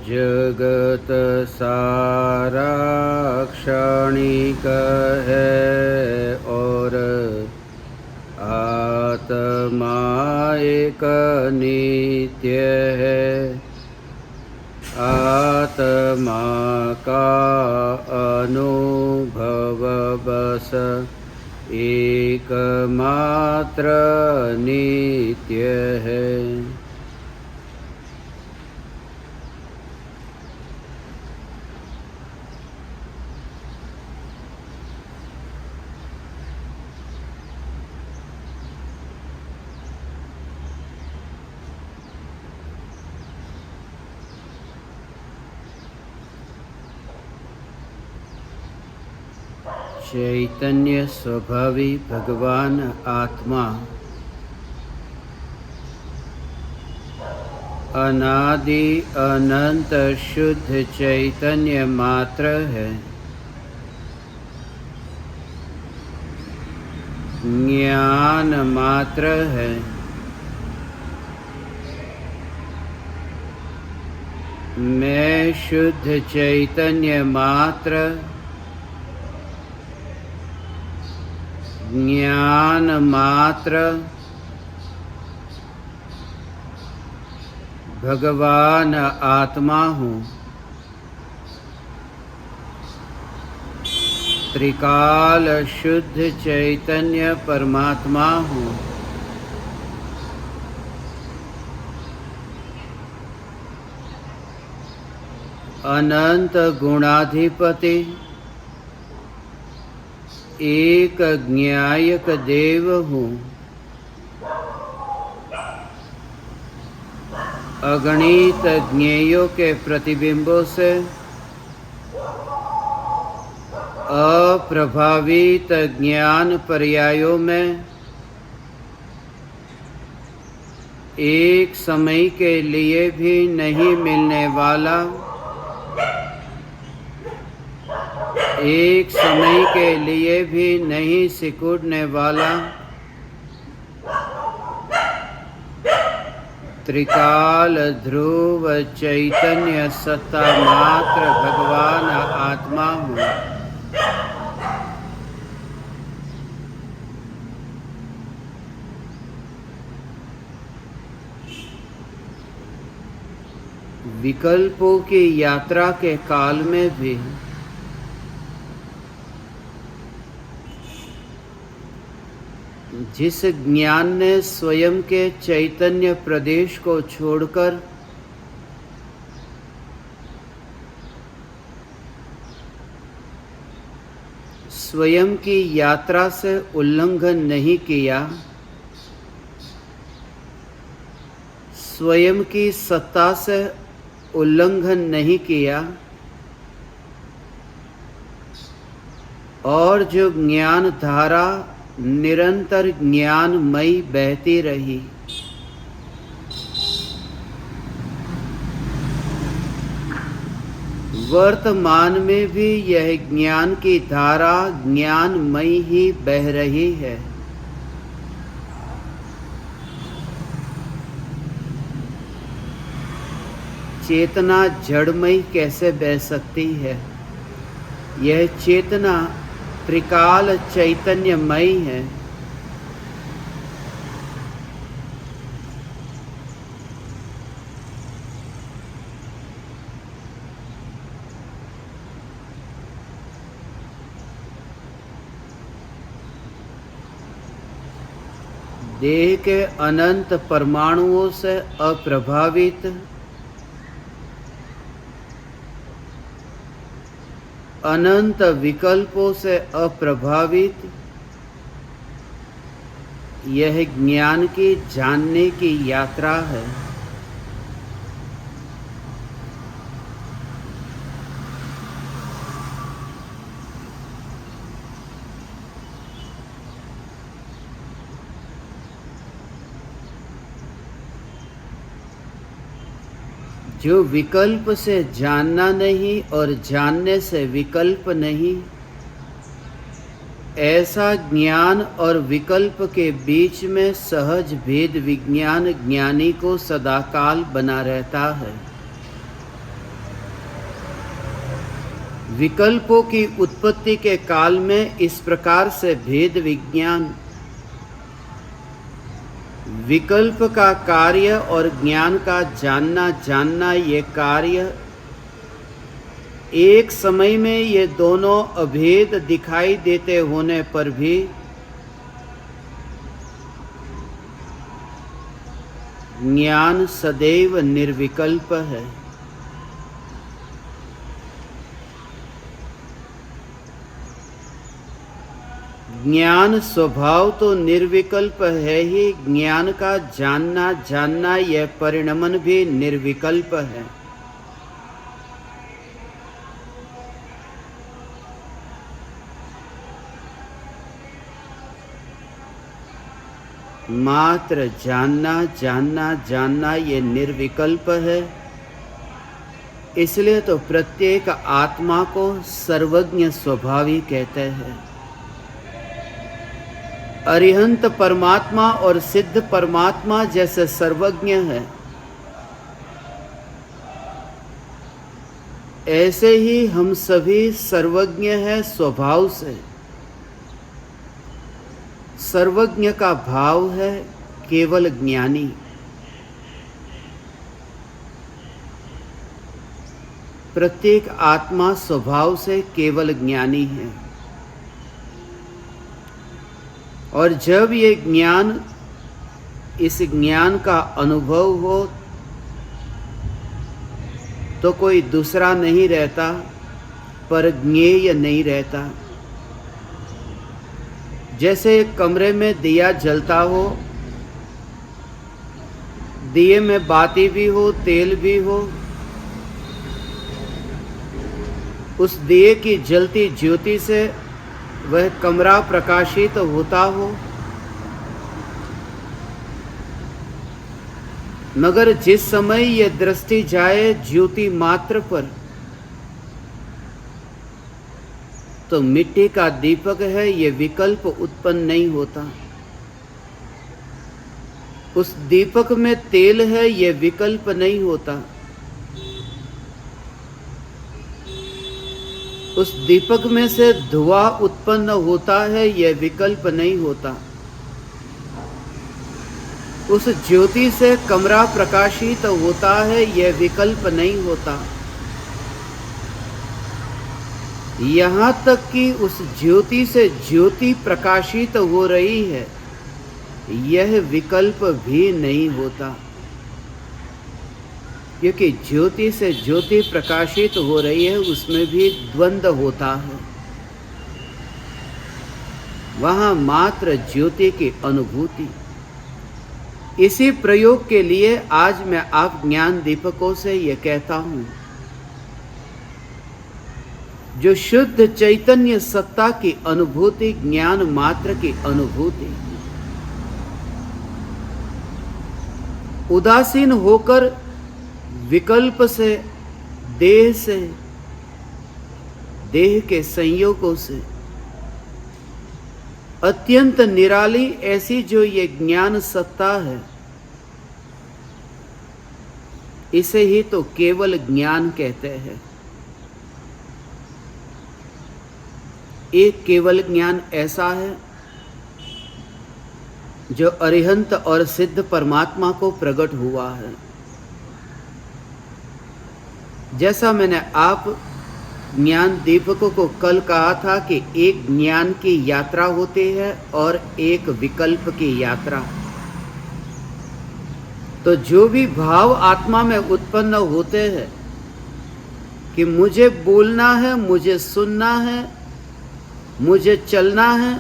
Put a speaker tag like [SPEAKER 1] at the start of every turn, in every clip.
[SPEAKER 1] जगत सारा क्षणिक है और आत्मा एक नित्य है। आत्मा का अनुभव बस एकमात्र नित्य है। चैतन्य स्वभावी भगवान आत्मा अनादि अनंत शुद्ध चैतन्य मात्र है। ज्ञान मात्र है। मैं शुद्ध चैतन्य मात्र ज्ञान मात्र भगवान आत्मा हूँ। त्रिकाल शुद्ध चैतन्य परमात्मा हूँ। अनंत गुणाधिपति एक ज्ञायक देव हूँ। अगणित ज्ञेयों के प्रतिबिंबों से अप्रभावित ज्ञान पर्यायों में एक समय के लिए भी नहीं मिलने वाला, एक समय के लिए भी नहीं सिकुड़ने वाला त्रिकाल ध्रुव चैतन्य सत्ता मात्र भगवान आत्मा हूँ। विकल्पों की यात्रा के काल में भी जिस ज्ञान ने स्वयं के चैतन्य प्रदेश को छोड़कर स्वयं की यात्रा से उल्लंघन नहीं किया, स्वयं की सत्ता से उल्लंघन नहीं किया और जो ज्ञान धारा निरंतर ज्ञानमयी बहती रही, वर्तमान में भी यह ज्ञान की धारा ज्ञानमयी ही बह रही है। चेतना जड़मयी कैसे बह सकती है? यह चेतना त्रिकाल चैतन्यमयी है। देह के अनंत परमाणुओं से अप्रभावित, अनंत विकल्पों से अप्रभावित यह ज्ञान की जानने की यात्रा है। जो विकल्प से जानना नहीं और जानने से विकल्प नहीं, ऐसा ज्ञान और विकल्प के बीच में सहज भेद विज्ञान ज्ञानी को सदाकाल बना रहता है। विकल्पों की उत्पत्ति के काल में इस प्रकार से भेद विज्ञान, विकल्प का कार्य और ज्ञान का जानना ये कार्य, एक समय में ये दोनों अभेद दिखाई देते होने पर भी ज्ञान सदैव निर्विकल्प है। ज्ञान स्वभाव तो निर्विकल्प है ही, ज्ञान का जानना यह परिणमन भी निर्विकल्प है। मात्र जानना ये निर्विकल्प है। इसलिए तो प्रत्येक आत्मा को सर्वज्ञ स्वभावी कहते हैं। अरिहंत परमात्मा और सिद्ध परमात्मा जैसे सर्वज्ञ है, ऐसे ही हम सभी सर्वज्ञ हैं स्वभाव से। सर्वज्ञ का भाव है केवल ज्ञानी। प्रत्येक आत्मा स्वभाव से केवल ज्ञानी है। और जब ये ज्ञान, इस ज्ञान का अनुभव हो तो कोई दूसरा नहीं रहता, पर ज्ञेय नहीं रहता। जैसे एक कमरे में दिया जलता हो, दिए में बाती भी हो, तेल भी हो, उस दिए की जलती ज्योति से वह कमरा प्रकाशित होता हो, मगर जिस समय ये दृष्टि जाए ज्योति मात्र पर, तो मिट्टी का दीपक है, ये विकल्प उत्पन्न नहीं होता। उस दीपक में तेल है, ये विकल्प नहीं होता। उस दीपक में से धुआं उत्पन्न होता है, यह विकल्प नहीं होता। उस ज्योति से कमरा प्रकाशित होता है, यह विकल्प नहीं होता। यहाँ तक कि उस ज्योति से ज्योति प्रकाशित हो रही है, यह विकल्प भी नहीं होता। क्योंकि ज्योति से ज्योति प्रकाशित हो रही है, उसमें भी द्वंद्व होता है। वहाँ मात्र ज्योति की अनुभूति। इसी प्रयोग के लिए आज मैं आप ज्ञान दीपकों से ये कहता हूँ, जो शुद्ध चैतन्य सत्ता की अनुभूति, ज्ञान मात्र की अनुभूति, उदासीन होकर विकल्प से, देह के संयोगों से, अत्यंत निराली ऐसी जो ये ज्ञान सत्ता है, इसे ही तो केवल ज्ञान कहते हैं। एक केवल ज्ञान ऐसा है जो अरिहंत और सिद्ध परमात्मा को प्रकट हुआ है। जैसा मैंने आप ज्ञान दीपकों को कल कहा था कि एक ज्ञान की यात्रा होती है और एक विकल्प की यात्रा। तो जो भी भाव आत्मा में उत्पन्न होते हैं कि मुझे बोलना है, मुझे सुनना है, मुझे चलना है,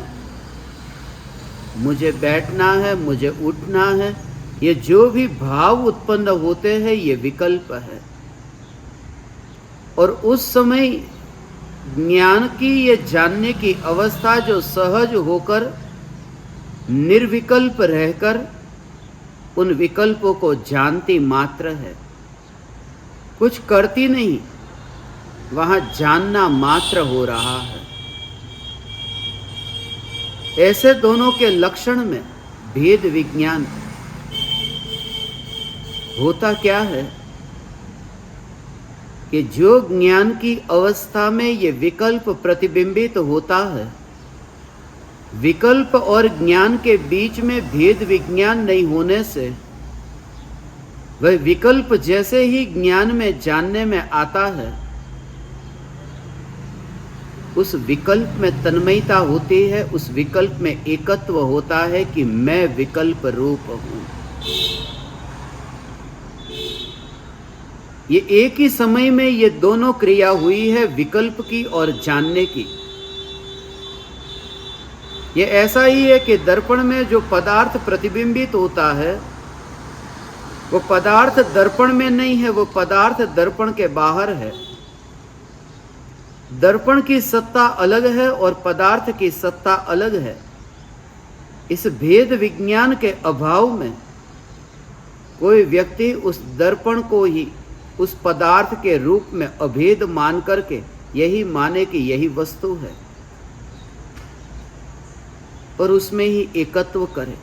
[SPEAKER 1] मुझे बैठना है, मुझे उठना है, ये जो भी भाव उत्पन्न होते हैं ये विकल्प है। और उस समय ज्ञान की ये जानने की अवस्था जो सहज होकर निर्विकल्प रहकर उन विकल्पों को जानती मात्र है, कुछ करती नहीं, वहाँ जानना मात्र हो रहा है। ऐसे दोनों के लक्षण में भेद विज्ञान होता क्या है कि जो ज्ञान की अवस्था में ये विकल्प प्रतिबिंबित होता है, विकल्प और ज्ञान के बीच में भेद विज्ञान नहीं होने से वह विकल्प जैसे ही ज्ञान में जानने में आता है, उस विकल्प में तन्मयता होती है, उस विकल्प में एकत्व होता है कि मैं विकल्प रूप हूं। ये एक ही समय में ये दोनों क्रिया हुई है, विकल्प की और जानने की। ये ऐसा ही है कि दर्पण में जो पदार्थ प्रतिबिंबित होता है, वो पदार्थ दर्पण में नहीं है, वो पदार्थ दर्पण के बाहर है। दर्पण की सत्ता अलग है और पदार्थ की सत्ता अलग है। इस भेद विज्ञान के अभाव में कोई व्यक्ति उस दर्पण को ही उस पदार्थ के रूप में अभेद मान करके यही माने कि यही वस्तु है और उसमें ही एकत्व करे।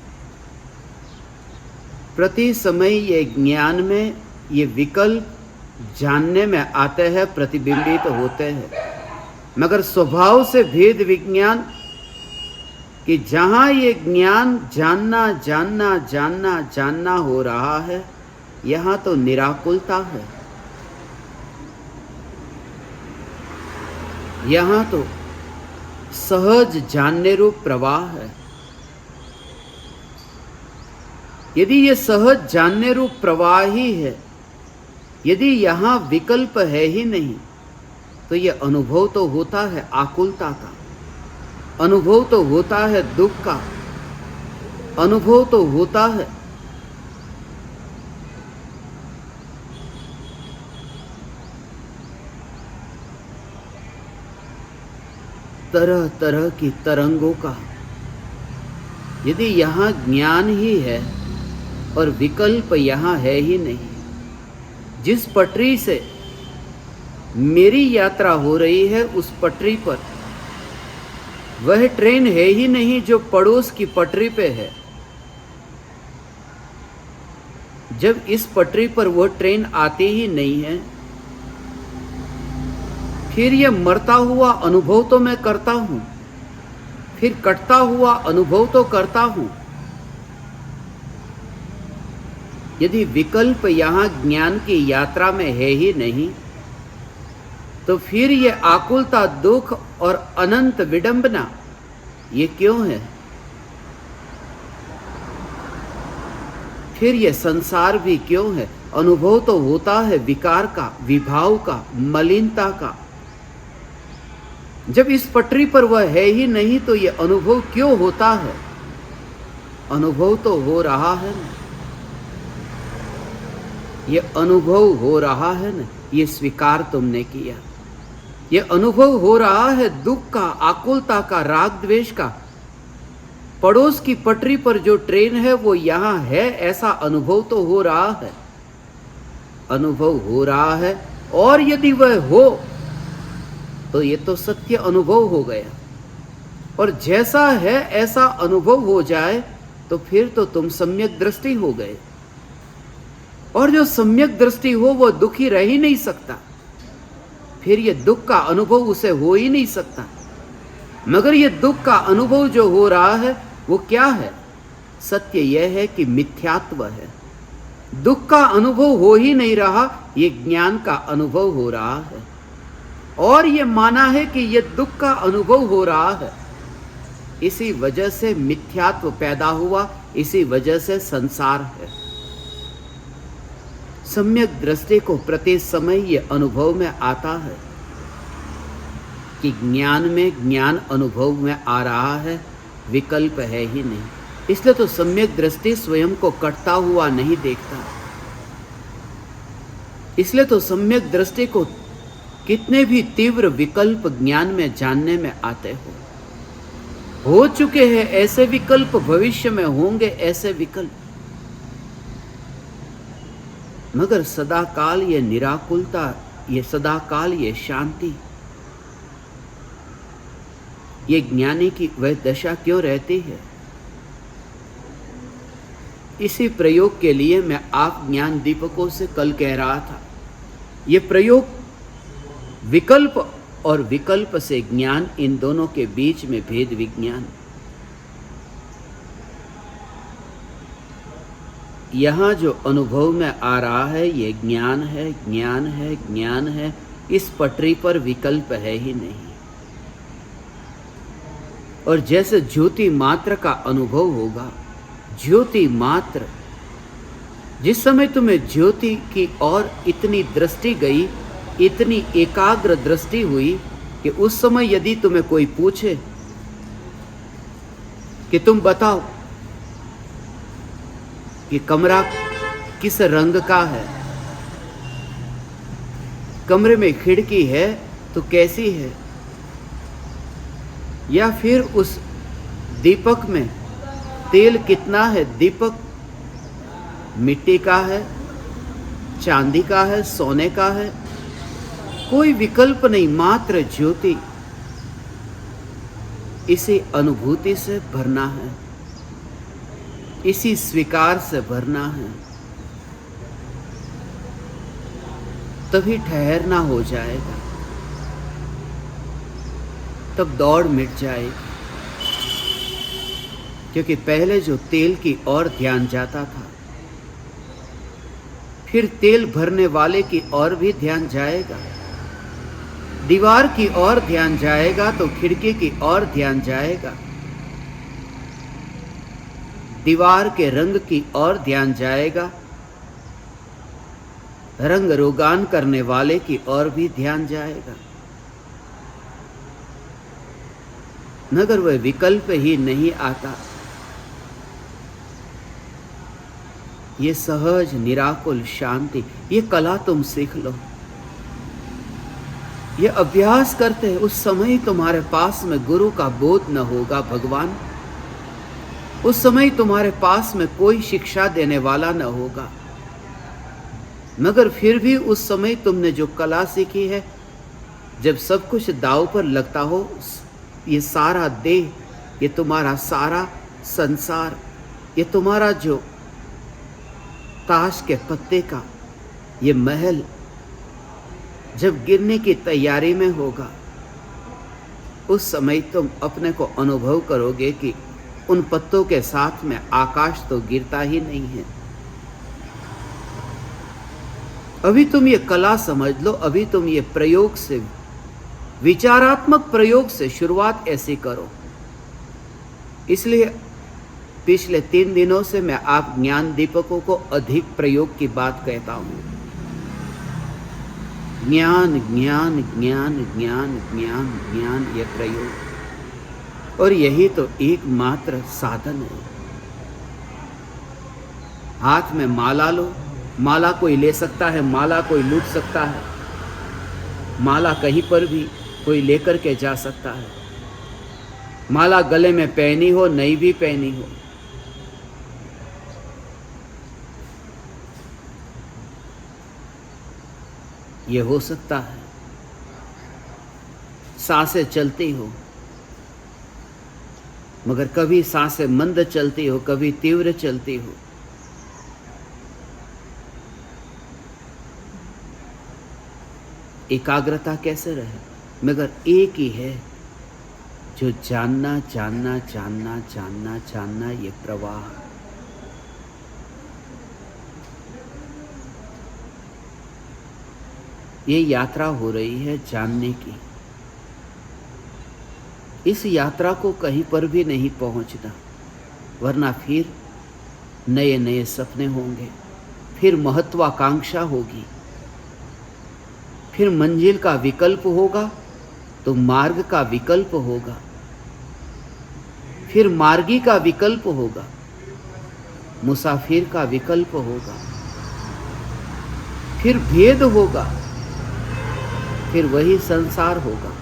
[SPEAKER 1] प्रति समय ये ज्ञान में ये विकल्प जानने में आते हैं, प्रतिबिंबित होते हैं, मगर स्वभाव से भेद विज्ञान कि जहां ये ज्ञान जानना जानना जानना जानना हो रहा है, यहां तो निराकुलता है, यहां तो सहज जानने रूप प्रवाह है। यदि ये सहज जानने रूप प्रवाह ही है, यदि यहां विकल्प है ही नहीं, तो ये अनुभव तो होता है आकुलता का, अनुभव तो होता है दुख का, अनुभव तो होता है तरह तरह की तरंगों का। यदि यहाँ ज्ञान ही है और विकल्प यहाँ है ही नहीं, जिस पटरी से मेरी यात्रा हो रही है उस पटरी पर वह ट्रेन है ही नहीं जो पड़ोस की पटरी पे है। जब इस पटरी पर वह ट्रेन आती ही नहीं है, फिर यह मरता हुआ अनुभव तो मैं करता हूं, फिर कटता हुआ अनुभव तो करता हूं। यदि विकल्प यहां ज्ञान की यात्रा में है ही नहीं, तो फिर ये आकुलता, दुख और अनंत विडंबना ये क्यों है? फिर ये संसार भी क्यों है? अनुभव तो होता है विकार का, विभाव का, मलिनता का। जब इस पटरी पर वह है ही नहीं तो ये अनुभव क्यों होता है? अनुभव तो हो रहा है ना, ये अनुभव हो रहा है ना, ये स्वीकार तुमने किया। ये अनुभव हो रहा है दुख का, आकुलता का, राग द्वेष का। पड़ोस की पटरी पर जो ट्रेन है वो यहां है, ऐसा अनुभव तो हो रहा है, अनुभव हो रहा है। और यदि वह हो तो ये तो सत्य अनुभव हो गया, और जैसा है ऐसा अनुभव हो जाए तो फिर तो तुम सम्यक दृष्टि हो गए, और जो सम्यक दृष्टि हो वो दुखी रह ही नहीं सकता, फिर ये दुख का अनुभव उसे हो ही नहीं सकता। मगर ये दुख का अनुभव जो हो रहा है वो क्या है? सत्य यह है कि मिथ्यात्व है। दुख का अनुभव हो ही नहीं रहा, ये ज्ञान का अनुभव हो रहा है, और ये माना है कि ये दुख का अनुभव हो रहा है। इसी वजह से मिथ्यात्व पैदा हुआ, इसी वजह से संसार है। सम्यक दृष्टि को प्रति समय ये अनुभव में आता है कि ज्ञान में, ज्ञान अनुभव में आ रहा है, विकल्प है ही नहीं। इसलिए तो सम्यक दृष्टि स्वयं को कटता हुआ नहीं देखता। इसलिए तो सम्यक दृष्टि को कितने भी तीव्र विकल्प ज्ञान में जानने में आते हो चुके हैं ऐसे विकल्प, भविष्य में होंगे ऐसे विकल्प, मगर सदाकाल ये निराकुलता, ये सदाकाल ये शांति, ये ज्ञानी की वह दशा क्यों रहती है? इसी प्रयोग के लिए मैं आप ज्ञान दीपकों से कल कह रहा था, ये प्रयोग विकल्प और विकल्प से ज्ञान, इन दोनों के बीच में भेद विज्ञान। यहां जो अनुभव में आ रहा है ये ज्ञान है, ज्ञान है, ज्ञान है। इस पटरी पर विकल्प है ही नहीं। और जैसे ज्योति मात्र का अनुभव होगा, ज्योति मात्र, जिस समय तुम्हें ज्योति की ओर इतनी दृष्टि गई, इतनी एकाग्र दृष्टि हुई कि उस समय यदि तुम्हें कोई पूछे कि तुम बताओ कि कमरा किस रंग का है, कमरे में खिड़की है तो कैसी है, या फिर उस दीपक में तेल कितना है, दीपक मिट्टी का है, चांदी का है, सोने का है, कोई विकल्प नहीं, मात्र ज्योति। इसी अनुभूति से भरना है, इसी स्वीकार से भरना है, तभी ठहरना हो जाएगा, तब दौड़ मिट जाएगी। क्योंकि पहले जो तेल की ओर ध्यान जाता था, फिर तेल भरने वाले की ओर भी ध्यान जाएगा, दीवार की ओर ध्यान जाएगा तो खिड़की की ओर ध्यान जाएगा, दीवार के रंग की ओर ध्यान जाएगा, रंग रोगान करने वाले की ओर भी ध्यान जाएगा। मगर वह विकल्प ही नहीं आता। ये सहज निराकुल शांति, ये कला तुम सीख लो, ये अभ्यास करते हैं। उस समय तुम्हारे पास में गुरु का बोध न होगा भगवान, उस समय तुम्हारे पास में कोई शिक्षा देने वाला न होगा, मगर फिर भी उस समय तुमने जो कला सीखी है, जब सब कुछ दांव पर लगता हो, ये सारा देह, ये तुम्हारा सारा संसार, ये तुम्हारा जो ताश के पत्ते का ये महल जब गिरने की तैयारी में होगा, उस समय तुम अपने को अनुभव करोगे कि उन पत्तों के साथ में आकाश तो गिरता ही नहीं है। अभी तुम ये कला समझ लो, अभी तुम ये प्रयोग से, विचारात्मक प्रयोग से शुरुआत ऐसी करो। इसलिए पिछले 3 दिनों से मैं आप ज्ञान दीपकों को अधिक प्रयोग की बात कहता हूं। ज्ञान ज्ञान ज्ञान ज्ञान ज्ञान ज्ञान, ये प्रयोग, और यही तो एकमात्र साधन है। हाथ में माला लो, माला कोई ले सकता है, माला कोई लूट सकता है, माला कहीं पर भी कोई लेकर के जा सकता है। माला गले में पहनी हो, नहीं भी पहनी हो, ये हो सकता है। सांसें चलती हो, मगर कभी सांसें मंद चलती हो, कभी तीव्र चलती हो। एकाग्रता कैसे रहे? मगर एक ही है जो जानना जानना जानना जानना जानना, ये प्रवाह। ये यात्रा हो रही है जानने की। इस यात्रा को कहीं पर भी नहीं पहुंचना, वरना फिर नए नए सपने होंगे, फिर महत्वाकांक्षा होगी, फिर मंजिल का विकल्प होगा तो मार्ग का विकल्प होगा, फिर मार्गी का विकल्प होगा, मुसाफिर का विकल्प होगा, फिर भेद होगा, फिर वही संसार होगा।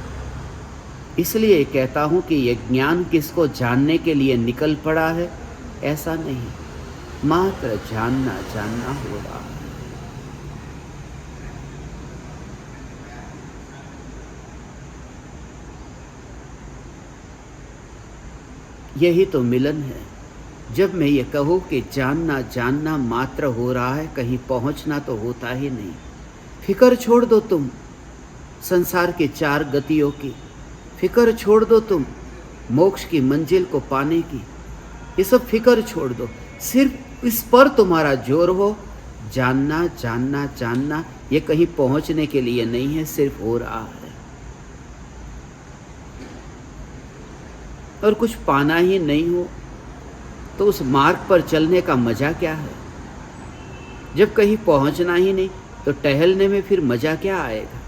[SPEAKER 1] इसलिए कहता हूं कि यह ज्ञान किसको जानने के लिए निकल पड़ा है, ऐसा नहीं, मात्र जानना जानना हो रहा है। यही तो मिलन है। जब मैं ये कहूँ कि जानना जानना मात्र हो रहा है, कहीं पहुंचना तो होता ही नहीं। फिक्र छोड़ दो तुम, संसार की 4 गतियों की। फिक्र छोड़ दो तुम मोक्ष की मंजिल को पाने की। ये सब फिक्र छोड़ दो, सिर्फ इस पर तुम्हारा जोर हो। जानना जानना जानना, ये कहीं पहुंचने के लिए नहीं है, सिर्फ हो रहा है। और कुछ पाना ही नहीं हो तो उस मार्ग पर चलने का मजा क्या है? जब कहीं पहुंचना ही नहीं तो टहलने में फिर मजा क्या आएगा?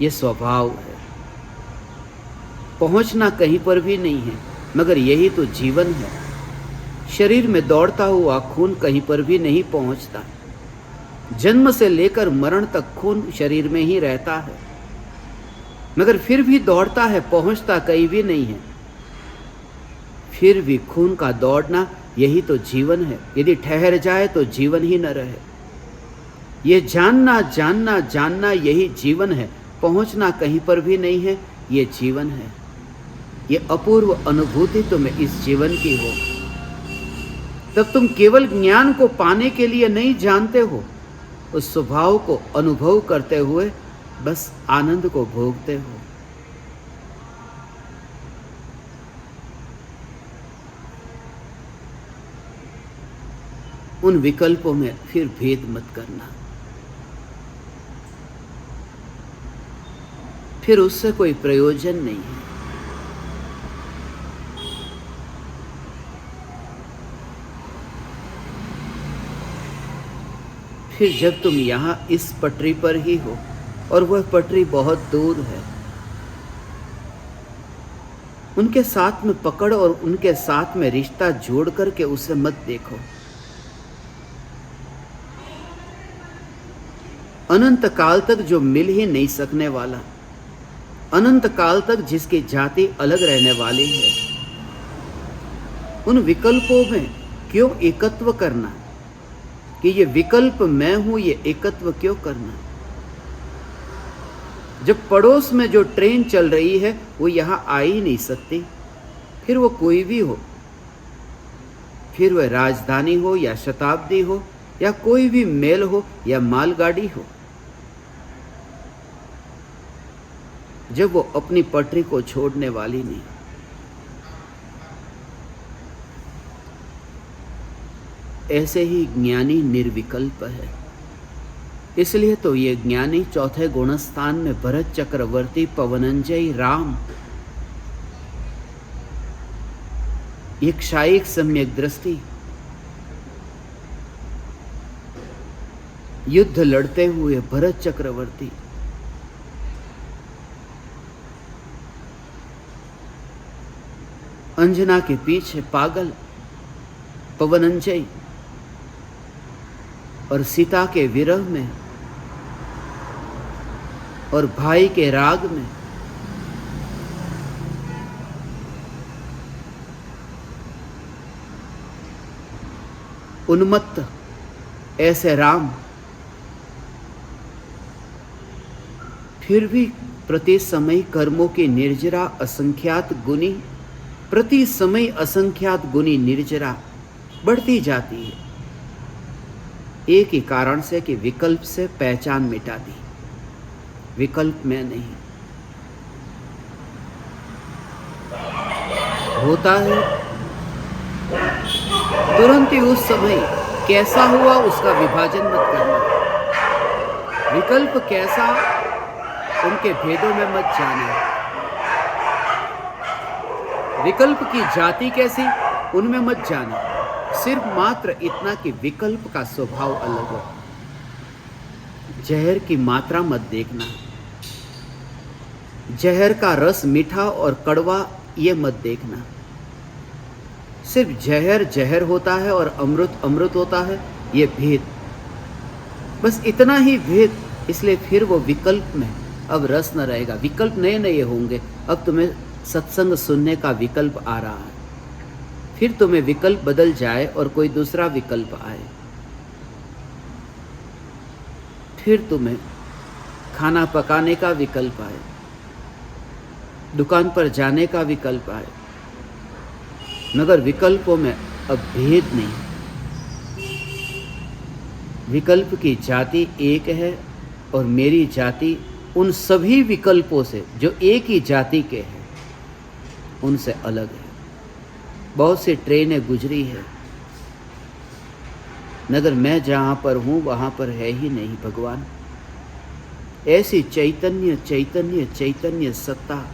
[SPEAKER 1] ये स्वभाव है। पहुंचना कहीं पर भी नहीं है, मगर यही तो जीवन है। शरीर में दौड़ता हुआ खून कहीं पर भी नहीं पहुंचता। जन्म से लेकर मरण तक खून शरीर में ही रहता है, मगर फिर भी दौड़ता है, पहुंचता कहीं भी नहीं है। फिर भी खून का दौड़ना, यही तो जीवन है। यदि ठहर जाए तो जीवन ही न रहे। ये जानना जानना जानना, यही जीवन है। पहुंचना कहीं पर भी नहीं है, ये जीवन है। ये अपूर्व अनुभूति तुम्हें इस जीवन की हो, तब तुम केवल ज्ञान को पाने के लिए नहीं जानते हो, उस स्वभाव को अनुभव करते हुए बस आनंद को भोगते हो। उन विकल्पों में फिर भेद मत करना, फिर उससे कोई प्रयोजन नहीं है। फिर जब तुम यहां इस पटरी पर ही हो और वह पटरी बहुत दूर है, उनके साथ में पकड़ और उनके साथ में रिश्ता जोड़ करके उसे मत देखो। अनंत काल तक जो मिल ही नहीं सकने वाला, अनंत काल तक जिसकी जाति अलग रहने वाली है, उन विकल्पों में क्यों एकत्व करना? कि ये विकल्प मैं हूं, ये एकत्व क्यों करना? जब पड़ोस में जो ट्रेन चल रही है वो यहां आ ही नहीं सकती, फिर वो कोई भी हो, फिर वह राजधानी हो या शताब्दी हो या कोई भी मेल हो या मालगाड़ी हो, जब वो अपनी पटरी को छोड़ने वाली नहीं। ऐसे ही ज्ञानी निर्विकल्प है। इसलिए तो ये ज्ञानी चौथे गुणस्थान में भरत चक्रवर्ती, पवनंजय, राम, ये क्षायिक सम्यक दृष्टि, युद्ध लड़ते हुए भरत चक्रवर्ती, अंजना के पीछे पागल पवनंजय और सीता के विरह में और भाई के राग में उन्मत्त ऐसे राम, फिर भी प्रति समय कर्मों की निर्जरा असंख्यात गुनी, प्रति समय असंख्यात गुनी निर्जरा बढ़ती जाती है। एक ही कारण से कि विकल्प से पहचान मिटा दी। विकल्प में नहीं होता है, तुरंत ही उस समय कैसा हुआ उसका विभाजन मत करना। विकल्प कैसा, उनके भेदों में मत जाना। विकल्प की जाति कैसी, उनमें मत जाना। सिर्फ मात्र इतना कि विकल्प का स्वभाव अलग हो। जहर की मात्रा मत देखना। जहर का रस मीठा और कड़वा ये मत देखना। सिर्फ जहर जहर होता है और अमृत अमृत होता है, ये भेद, बस इतना ही भेद। इसलिए फिर वो विकल्प में अब रस न रहेगा। विकल्प नए नए होंगे। अब तुम्हें सत्संग सुनने का विकल्प आ रहा है, फिर तुम्हें विकल्प बदल जाए और कोई दूसरा विकल्प आए, फिर तुम्हें खाना पकाने का विकल्प आए, दुकान पर जाने का विकल्प आए, मगर विकल्पों में अब भेद नहीं। विकल्प की जाति एक है, और मेरी जाति उन सभी विकल्पों से जो एक ही जाति के हैं उनसे अलग है। बहुत सी ट्रेनें गुजरी है, मगर मैं जहां पर हूं वहां पर है ही नहीं भगवान। ऐसी चैतन्य चैतन्य चैतन्य सत्ता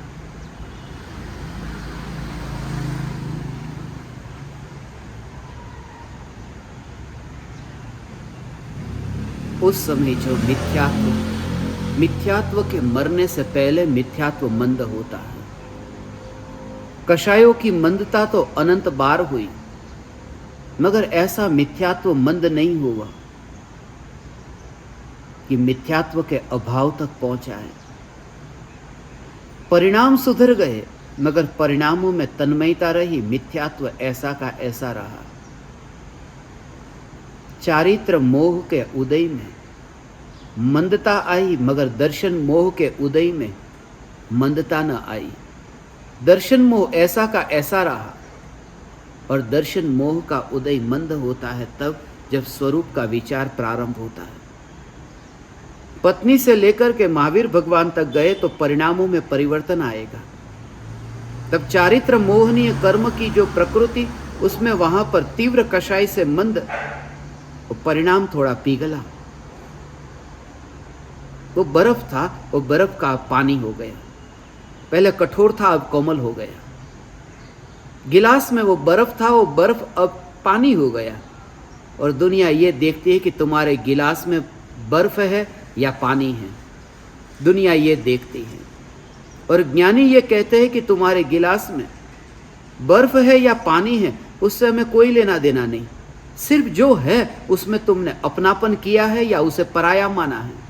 [SPEAKER 1] उस समय जो मिथ्यात्व के मरने से पहले मिथ्यात्व मंद होता है। कषायों की मंदता तो अनंत बार हुई, मगर ऐसा मिथ्यात्व मंद नहीं हुआ कि मिथ्यात्व के अभाव तक पहुंचा है। परिणाम सुधर गए, मगर परिणामों में तन्मयता रही, मिथ्यात्व ऐसा का ऐसा रहा। चारित्र मोह के उदय में मंदता आई, मगर दर्शन मोह के उदय में मंदता न आई। दर्शन मोह ऐसा का ऐसा रहा, और दर्शन मोह का उदय मंद होता है तब जब स्वरूप का विचार प्रारंभ होता है। पत्नी से लेकर के महावीर भगवान तक गए तो परिणामों में परिवर्तन आएगा। तब चारित्र मोहनीय कर्म की जो प्रकृति, उसमें वहां पर तीव्र कषाय से मंद, वो परिणाम थोड़ा पिघला। वो बर्फ था, वो बर्फ का पानी हो गया। पहले कठोर था, अब कोमल हो गया। गिलास में वो बर्फ था, वो बर्फ अब पानी हो गया। और दुनिया ये देखती है कि तुम्हारे गिलास में बर्फ है या पानी है। दुनिया ये देखती है, और ज्ञानी ये कहते हैं कि तुम्हारे गिलास में बर्फ है या पानी है, उससे हमें कोई लेना देना नहीं। सिर्फ जो है उसमें तुमने अपनापन किया है या उसे पराया माना है।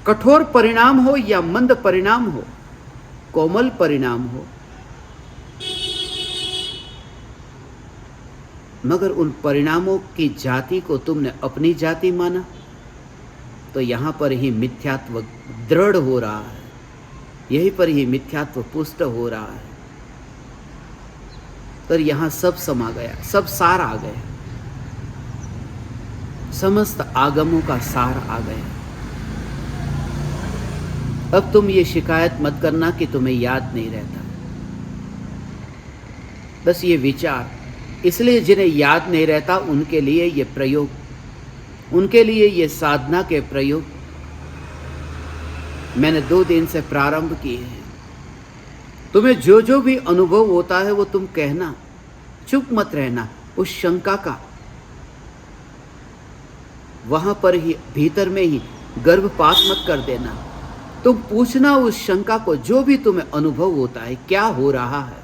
[SPEAKER 1] कठोर परिणाम हो या मंद परिणाम हो, कोमल परिणाम हो, मगर उन परिणामों की जाति को तुमने अपनी जाति माना, तो यहां पर ही मिथ्यात्व दृढ़ हो रहा है, यहीं पर ही मिथ्यात्व पुष्ट हो रहा है। तो यहां सब समा गया, सब सार आ गया, समस्त आगमों का सार आ गया। अब तुम ये शिकायत मत करना कि तुम्हें याद नहीं रहता। बस ये विचार, इसलिए जिन्हें याद नहीं रहता उनके लिए ये प्रयोग, उनके लिए ये साधना के प्रयोग मैंने 2 दिन से प्रारंभ किए हैं। तुम्हें जो जो भी अनुभव होता है वो तुम कहना, चुप मत रहना। उस शंका का वहां पर ही भीतर में ही गर्भपात मत कर देना। तुम पूछना उस शंका को, जो भी तुम्हें अनुभव होता है क्या हो रहा है।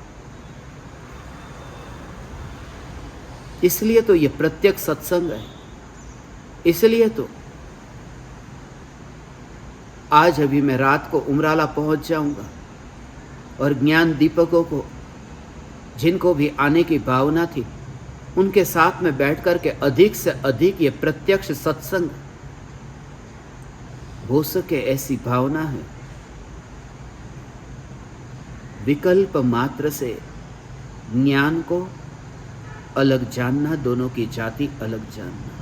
[SPEAKER 1] इसलिए तो ये प्रत्यक्ष सत्संग है। इसलिए तो आज अभी मैं रात को उमराला पहुंच जाऊंगा, और ज्ञान दीपकों को, जिनको भी आने की भावना थी, उनके साथ में बैठ कर के अधिक से अधिक ये प्रत्यक्ष सत्संग हो सके, ऐसी भावना है। विकल्प मात्र से ज्ञान को अलग जानना, दोनों की जाति अलग जानना।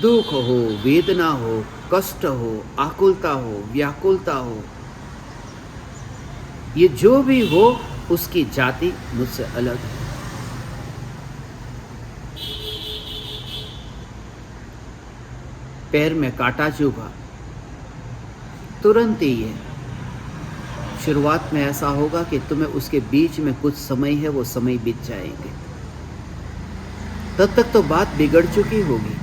[SPEAKER 1] दुख हो, वेदना हो, कष्ट हो, आकुलता हो, व्याकुलता हो, ये जो भी हो उसकी जाति मुझसे अलग है। पैर में कांटा चुभा, तुरंत ही है। शुरुआत में ऐसा होगा कि तुम्हें उसके बीच में कुछ समय है, वो समय बीत जाएंगे। तब तक तो बात बिगड़ चुकी होगी।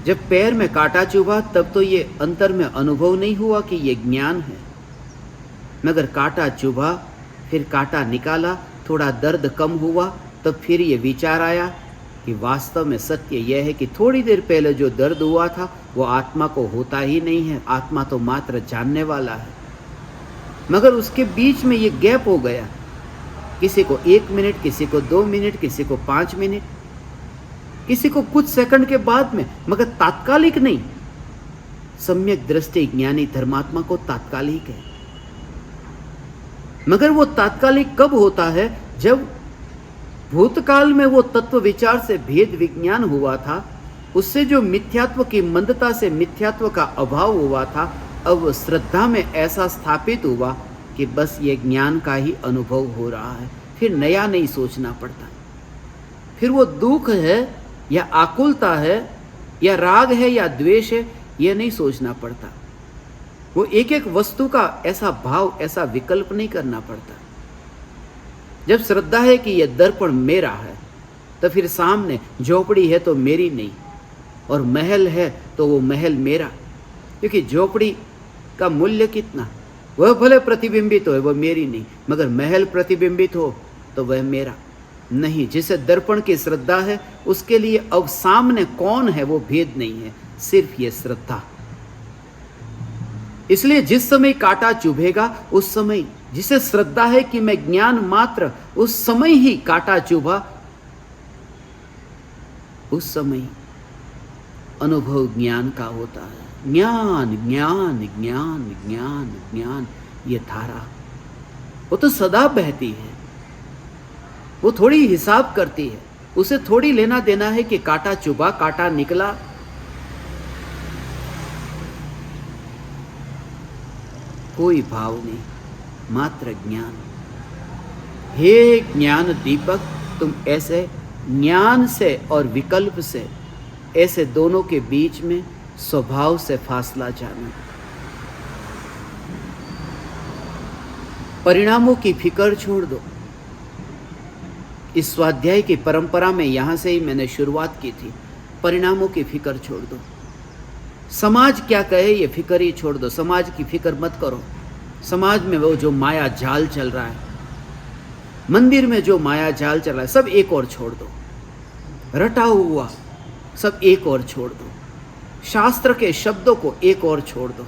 [SPEAKER 1] जब पैर में कांटा चुभा तब तो ये अंतर में अनुभव नहीं हुआ कि ये ज्ञान है, मगर कांटा चुभा, फिर कांटा निकाला, थोड़ा दर्द कम हुआ, तब फिर ये विचार आया कि वास्तव में सत्य यह है कि थोड़ी देर पहले जो दर्द हुआ था वो आत्मा को होता ही नहीं है। आत्मा तो मात्र जानने वाला है, मगर उसके बीच में ये गैप हो गया। किसी को 1 मिनट, किसी को 2 मिनट, किसी को 5 मिनट, किसी को कुछ सेकंड के बाद में, मगर तात्कालिक नहीं। सम्यक दृष्टि ज्ञानी धर्मात्मा को तात्कालिक है, मगर वो तात्कालिक कब होता है? जब भूतकाल में वो तत्व विचार से भेद विज्ञान हुआ था, उससे जो मिथ्यात्व की मंदता से मिथ्यात्व का अभाव हुआ था, अब श्रद्धा में ऐसा स्थापित हुआ कि बस ये ज्ञान का ही अनुभव हो रहा है, फिर नया नहीं सोचना पड़ता। फिर वो दुख है या आकुलता है या राग है या द्वेष है, ये नहीं सोचना पड़ता। वो एक एक वस्तु का ऐसा भाव, ऐसा विकल्प नहीं करना पड़ता। जब श्रद्धा है कि यह दर्पण मेरा है, तो फिर सामने झोपड़ी है तो मेरी नहीं, और महल है तो वो महल मेरा, क्योंकि झोपड़ी का मूल्य कितना, वह भले प्रतिबिंबित हो, वह मेरी नहीं, मगर महल प्रतिबिंबित हो तो वह मेरा नहीं। जिसे दर्पण की श्रद्धा है, उसके लिए अब सामने कौन है वो भेद नहीं है, सिर्फ ये श्रद्धा। इसलिए जिस समय कांटा चुभेगा उस समय, जिसे श्रद्धा है कि मैं ज्ञान मात्र, उस समय ही कांटा चुभा, उस समय अनुभव ज्ञान का होता है। ज्ञान ज्ञान ज्ञान ज्ञान ज्ञान, ये धारा वो तो सदा बहती है, वो थोड़ी हिसाब करती है, उसे थोड़ी लेना देना है कि कांटा चुभा, कांटा निकला। कोई भाव नहीं, मात्र ज्ञान। हे ज्ञान दीपक, तुम ऐसे ज्ञान से और विकल्प से, ऐसे दोनों के बीच में स्वभाव से फासला जानो। परिणामों की फिक्र छोड़ दो। इस स्वाध्याय की परंपरा में यहां से ही मैंने शुरुआत की थी। परिणामों की फिक्र छोड़ दो। समाज क्या कहे ये फिक्र ही छोड़ दो, समाज की फिक्र मत करो। समाज में वो जो माया जाल चल रहा है, मंदिर में जो माया जाल चल रहा है, सब एक और छोड़ दो। रटा हुआ सब एक और छोड़ दो। शास्त्र के शब्दों को एक और छोड़ दो,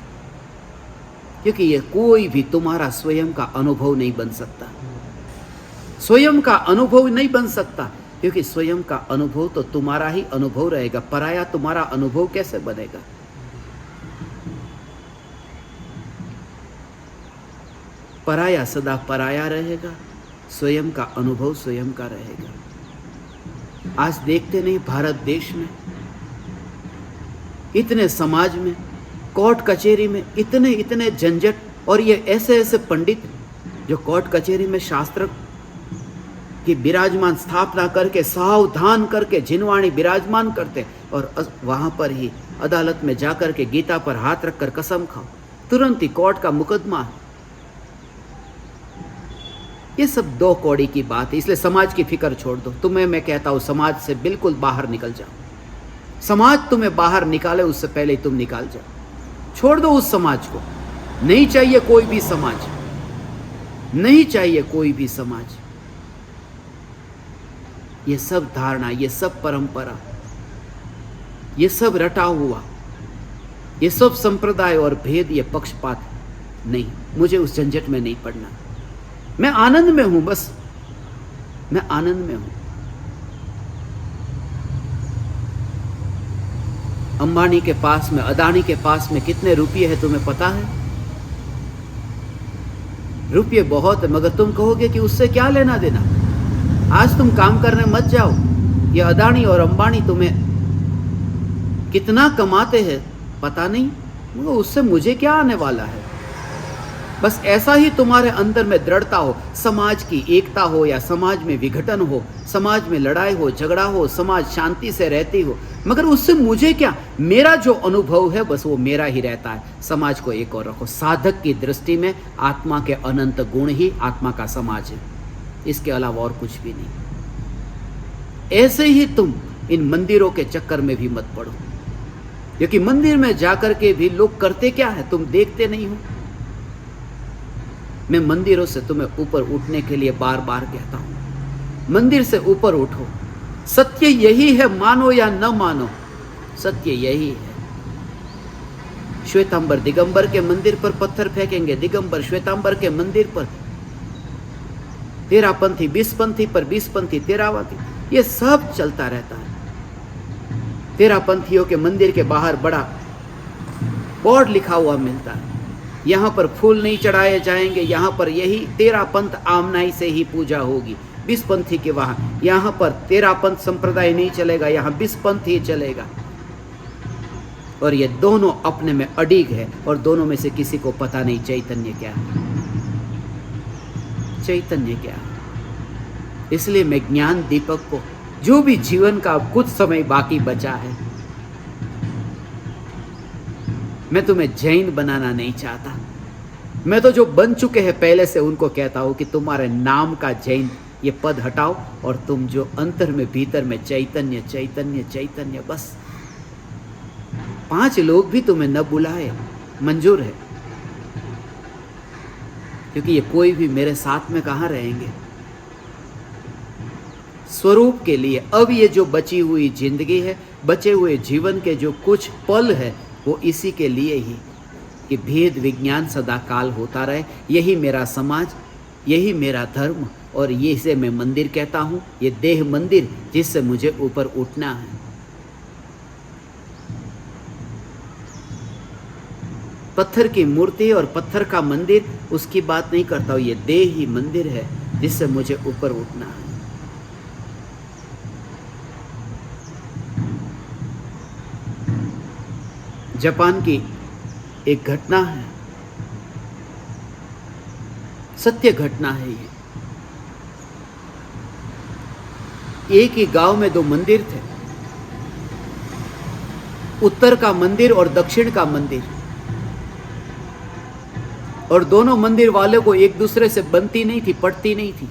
[SPEAKER 1] क्योंकि ये कोई भी तुम्हारा स्वयं का अनुभव नहीं बन सकता। स्वयं का अनुभव नहीं बन सकता, क्योंकि स्वयं का अनुभव तो तुम्हारा ही अनुभव रहेगा। पराया तुम्हारा अनुभव कैसे बनेगा? पराया सदा पराया रहेगा, स्वयं का अनुभव स्वयं का रहेगा। आज देखते नहीं भारत देश में, इतने समाज में, कोर्ट कचहरी में इतने इतने झंझट, और ये ऐसे ऐसे पंडित जो कोर्ट कचहरी में शास्त्र की विराजमान स्थापना करके, सावधान करके जिनवाणी विराजमान करते, और वहां पर ही अदालत में जाकर के गीता पर हाथ रखकर कसम खाओ, तुरंत ही कोर्ट का मुकदमा। ये सब दो कौड़ी की बात है। इसलिए समाज की फिक्र छोड़ दो। तुम्हें मैं कहता हूं, समाज से बिल्कुल बाहर निकल जाओ। समाज तुम्हें बाहर निकाले उससे पहले तुम निकाल जाओ। छोड़ दो उस समाज को। नहीं चाहिए कोई भी समाज, नहीं चाहिए कोई भी समाज। ये सब धारणा, ये सब परंपरा, ये सब रटा हुआ, ये सब संप्रदाय और भेद, ये पक्षपात नहीं। मुझे उस झंझट में नहीं पड़ना। मैं आनंद में हूं, बस मैं आनंद में हूं। अंबानी के पास में, अदानी के पास में कितने रुपये है तुम्हें पता है? रुपये बहुत है, मगर तुम कहोगे कि उससे क्या लेना देना। आज तुम काम करने मत जाओ। ये अदानी और अंबानी तुम्हें कितना कमाते हैं पता नहीं, मगर उससे मुझे क्या आने वाला है। बस ऐसा ही तुम्हारे अंदर में दृढ़ता हो, समाज की एकता हो या समाज में विघटन हो, समाज में लड़ाई हो, झगड़ा हो, समाज शांति से रहती हो, मगर उससे मुझे क्या। मेरा जो अनुभव है बस वो मेरा ही रहता है। समाज को एक और रखो। साधक की दृष्टि में आत्मा के अनंत गुण ही आत्मा का समाज है, इसके अलावा और कुछ भी नहीं। ऐसे ही तुम इन मंदिरों के चक्कर में भी मत पड़ो, क्योंकि मंदिर में जाकर के भी लोग करते क्या है तुम देखते नहीं हो। मैं मंदिरों से तुम्हें ऊपर उठने के लिए बार बार कहता हूं, मंदिर से ऊपर उठो। सत्य यही है, मानो या न मानो, सत्य यही है। श्वेतांबर दिगंबर के मंदिर पर पत्थर फेंकेंगे, दिगंबर श्वेतांबर के मंदिर पर, तेरापंथी 20पंथी पर 20पंथी तेरावादी, ये सब चलता रहता है। तेरापंथियों के मंदिर के बाहर बड़ा बोर्ड लिखा हुआ मिलता है, यहाँ पर फूल नहीं चढ़ाए जाएंगे, यहाँ पर यही तेरापंथ आमनाई से ही पूजा होगी। 20पंथी के वहाँ, यहाँ पर तेरापंथ संप्रदाय नहीं चलेगा, यहाँ 20पंथ ही चलेगा। और ये दोनों अपने में अडिग है और दोनों में से किसी को पता नहीं चैतन्य क्या है, चैतन्य क्या है। इसलिए मैं ज्ञान दीपक को, जो भी जीवन का कुछ समय बाकी बचा है, मैं तुम्हें जैन बनाना नहीं चाहता। मैं तो जो बन चुके हैं पहले से उनको कहता हूं कि तुम्हारे नाम का जैन ये पद हटाओ और तुम जो अंतर में भीतर में चैतन्य चैतन्य चैतन्य, बस 5 लोग भी तुम्हें न बुलाए मंजूर है, क्योंकि ये कोई भी मेरे साथ में कहाँ रहेंगे। स्वरूप के लिए अब ये जो बची हुई जिंदगी है, बचे हुए जीवन के जो कुछ पल है, वो इसी के लिए ही कि भेद विज्ञान सदा काल होता रहे। यही मेरा समाज, यही मेरा धर्म, और ये से मैं मंदिर कहता हूँ, ये देह मंदिर जिससे मुझे ऊपर उठना है। पत्थर की मूर्ति और पत्थर का मंदिर उसकी बात नहीं करता हूँ, ये देह ही मंदिर है जिससे मुझे ऊपर उठना है। जापान की एक घटना है, सत्य घटना है ये। एक ही गांव में 2 मंदिर थे, उत्तर का मंदिर और दक्षिण का मंदिर, और दोनों मंदिर वालों को एक दूसरे से बनती नहीं थी, पटती नहीं थी।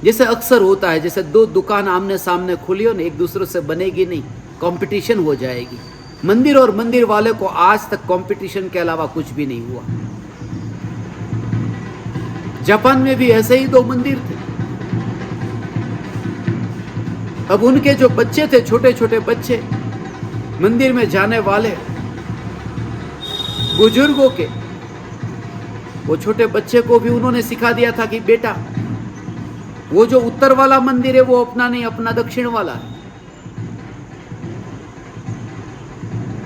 [SPEAKER 1] जैसे अक्सर होता है, जैसे 2 दुकान आमने सामने खुली हो ना, एक दूसरे से बनेगी नहीं, कंपटीशन हो जाएगी। मंदिर और मंदिर वाले को आज तक कंपटीशन के अलावा कुछ भी नहीं हुआ। जापान में भी ऐसे ही 2 मंदिर थे। अब उनके जो बच्चे थे, छोटे छोटे बच्चे, मंदिर में जाने वाले बुजुर्गों के, वो छोटे बच्चे को भी उन्होंने सिखा दिया था कि बेटा, वो जो उत्तर वाला मंदिर है वो अपना नहीं, अपना दक्षिण वाला है।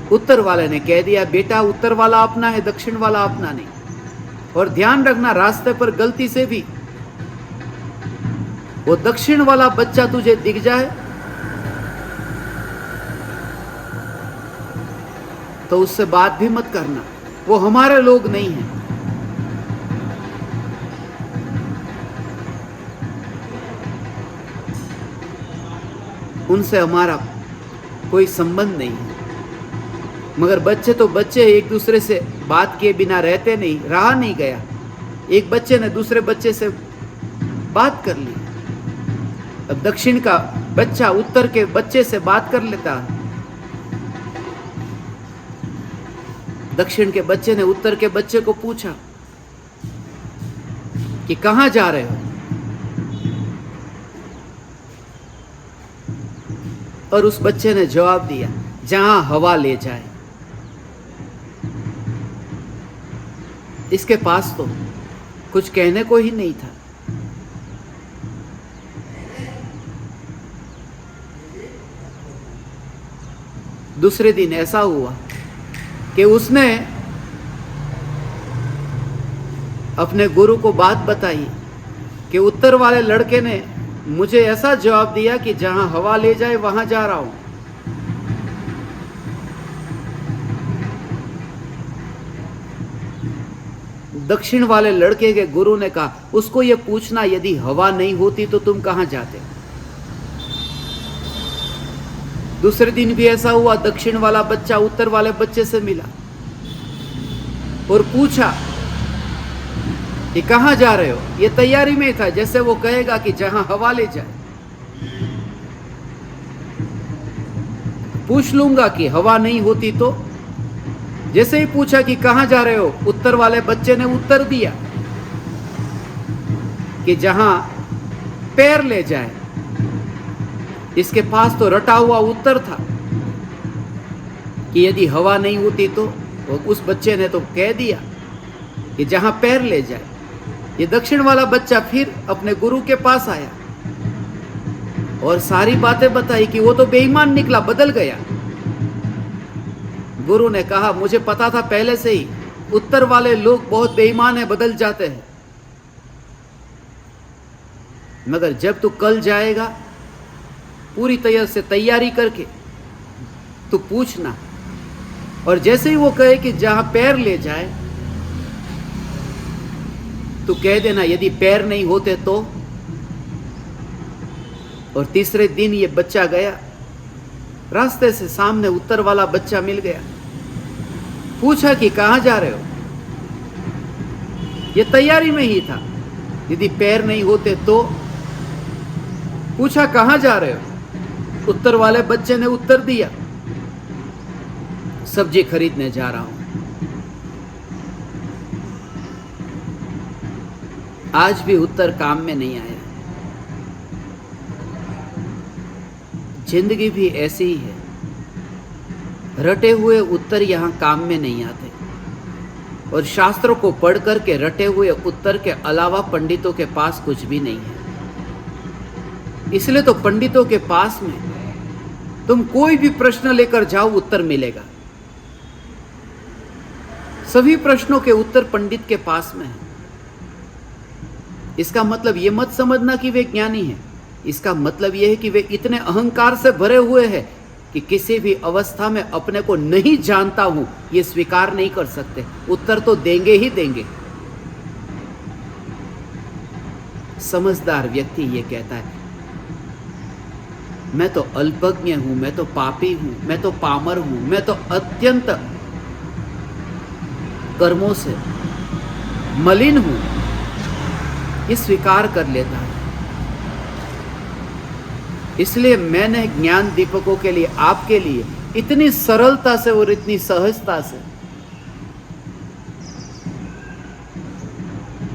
[SPEAKER 1] उत्तर वाले ने कह दिया, बेटा उत्तर वाला अपना है, दक्षिण वाला अपना नहीं। और ध्यान रखना, रास्ते पर गलती से भी वो दक्षिण वाला बच्चा तुझे दिख जाए तो उससे बात भी मत करना, वो हमारे लोग नहीं हैं। उनसे हमारा कोई संबंध नहीं है। मगर बच्चे तो बच्चे, एक दूसरे से बात किए बिना रहते नहीं, रहा नहीं गया। एक बच्चे ने दूसरे बच्चे से बात कर ली। अब दक्षिण का बच्चा उत्तर के बच्चे से बात कर लेता है। दक्षिण के बच्चे ने उत्तर के बच्चे को पूछा कि कहां जा रहे हो, और उस बच्चे ने जवाब दिया, जहां हवा ले जाए। इसके पास तो कुछ कहने को ही नहीं था। दूसरे दिन ऐसा हुआ कि उसने अपने गुरु को बात बताई कि उत्तर वाले लड़के ने मुझे ऐसा जवाब दिया कि जहां हवा ले जाए वहां जा रहा हूं। दक्षिण वाले लड़के के गुरु ने कहा, उसको यह पूछना, यदि हवा नहीं होती तो तुम कहां जाते। दूसरे दिन भी ऐसा हुआ, दक्षिण वाला बच्चा उत्तर वाले बच्चे से मिला और पूछा कि कहां जा रहे हो। ये तैयारी में था, जैसे वो कहेगा कि जहां हवा ले जाए। पूछ लूंगा कि हवा नहीं होती तो। जैसे ही पूछा कि कहां जा रहे हो, उत्तर वाले बच्चे ने उत्तर दिया कि जहां पैर ले जाए। इसके पास तो रटा हुआ उत्तर था कि यदि हवा नहीं होती तो। उस बच्चे ने तो कह दिया कि जहां पैर ले जाए। ये दक्षिण वाला बच्चा फिर अपने गुरु के पास आया और सारी बातें बताई कि वो तो बेईमान निकला, बदल गया। गुरु ने कहा, मुझे पता था पहले से ही, उत्तर वाले लोग बहुत बेईमान हैं, बदल जाते हैं। मगर जब तू कल जाएगा पूरी तरह से तैयारी करके, तू पूछना और जैसे ही वो कहे कि जहां पैर ले जाए, तो कह देना यदि पैर नहीं होते तो। और तीसरे दिन ये बच्चा गया, रास्ते से सामने उत्तर वाला बच्चा मिल गया। पूछा कि कहां जा रहे हो? ये तैयारी में ही था, यदि पैर नहीं होते तो। पूछा कहां जा रहे हो? उत्तर वाले बच्चे ने उत्तर दिया, सब्जी खरीदने जा रहा हूं। आज भी उत्तर काम में नहीं आया। जिंदगी भी ऐसी ही है, रटे हुए उत्तर यहां काम में नहीं आते। और शास्त्रों को पढ़ करके रटे हुए उत्तर के अलावा पंडितों के पास कुछ भी नहीं है। इसलिए तो पंडितों के पास में तुम कोई भी प्रश्न लेकर जाओ, उत्तर मिलेगा। सभी प्रश्नों के उत्तर पंडित के पास में है। इसका मतलब यह मत समझना कि वे ज्ञानी हैं। इसका मतलब यह है कि वे इतने अहंकार से भरे हुए हैं कि किसी भी अवस्था में अपने को नहीं जानता हूं यह स्वीकार नहीं कर सकते। उत्तर तो देंगे ही देंगे। समझदार व्यक्ति यह कहता है, मैं तो अल्पज्ञ हूं, मैं तो पापी हूं, मैं तो पामर हूं, मैं तो अत्यंत कर्मों से मलिन हूं, ये स्वीकार कर लेता है। इसलिए मैंने ज्ञान दीपकों के लिए, आपके लिए इतनी सरलता से और इतनी सहजता से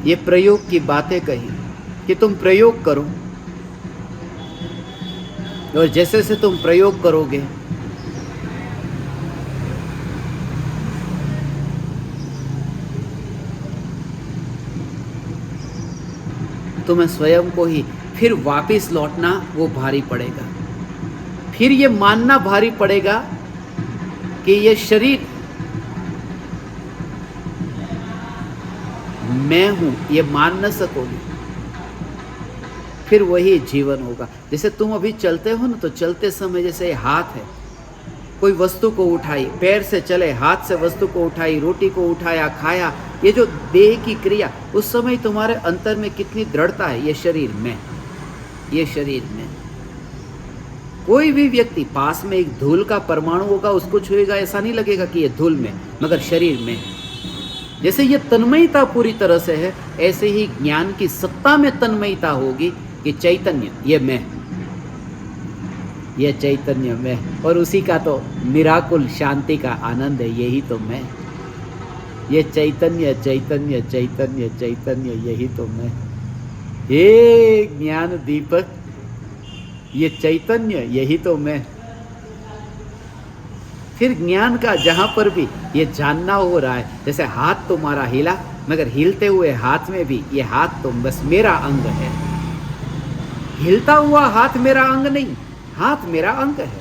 [SPEAKER 1] ये प्रयोग की बातें कही कि तुम प्रयोग करो, और जैसे जैसे तुम प्रयोग करोगे तुम्हें स्वयं को ही फिर वापस लौटना वो भारी पड़ेगा। फिर ये मानना भारी पड़ेगा कि ये शरीर मैं हूं, ये मान न सकोगे। फिर वही जीवन होगा। जैसे तुम अभी चलते हो ना, तो चलते समय जैसे हाथ है, कोई वस्तु को उठाई, पैर से चले, हाथ से वस्तु को उठाई, रोटी को उठाया, खाया, ये जो देह की क्रिया, उस समय तुम्हारे अंतर में कितनी दृढ़ता है, ये शरीर में, ये शरीर में। कोई भी व्यक्ति पास में एक धूल का परमाणु होगा, उसको छुएगा, ऐसा नहीं लगेगा कि ये धूल में, मगर शरीर में। जैसे ये तन्मयता पूरी तरह से है, ऐसे ही ज्ञान की सत्ता में तन्मयता होगी कि चैतन्य ये मैं, ये चैतन्य मैं, और उसी का तो निराकुल शांति का आनंद है, यही तो मैं। ये चैतन्य चैतन्य चैतन्य चैतन्य, यही तो मैं। हे ज्ञान दीपक, ये चैतन्य यही तो मैं। फिर ज्ञान का जहां पर भी ये जानना हो रहा है, जैसे हाथ तुम्हारा हिला, मगर हिलते हुए हाथ में भी ये हाथ तो बस मेरा अंग है। हिलता हुआ हाथ मेरा अंग नहीं, हाथ मेरा अंग है।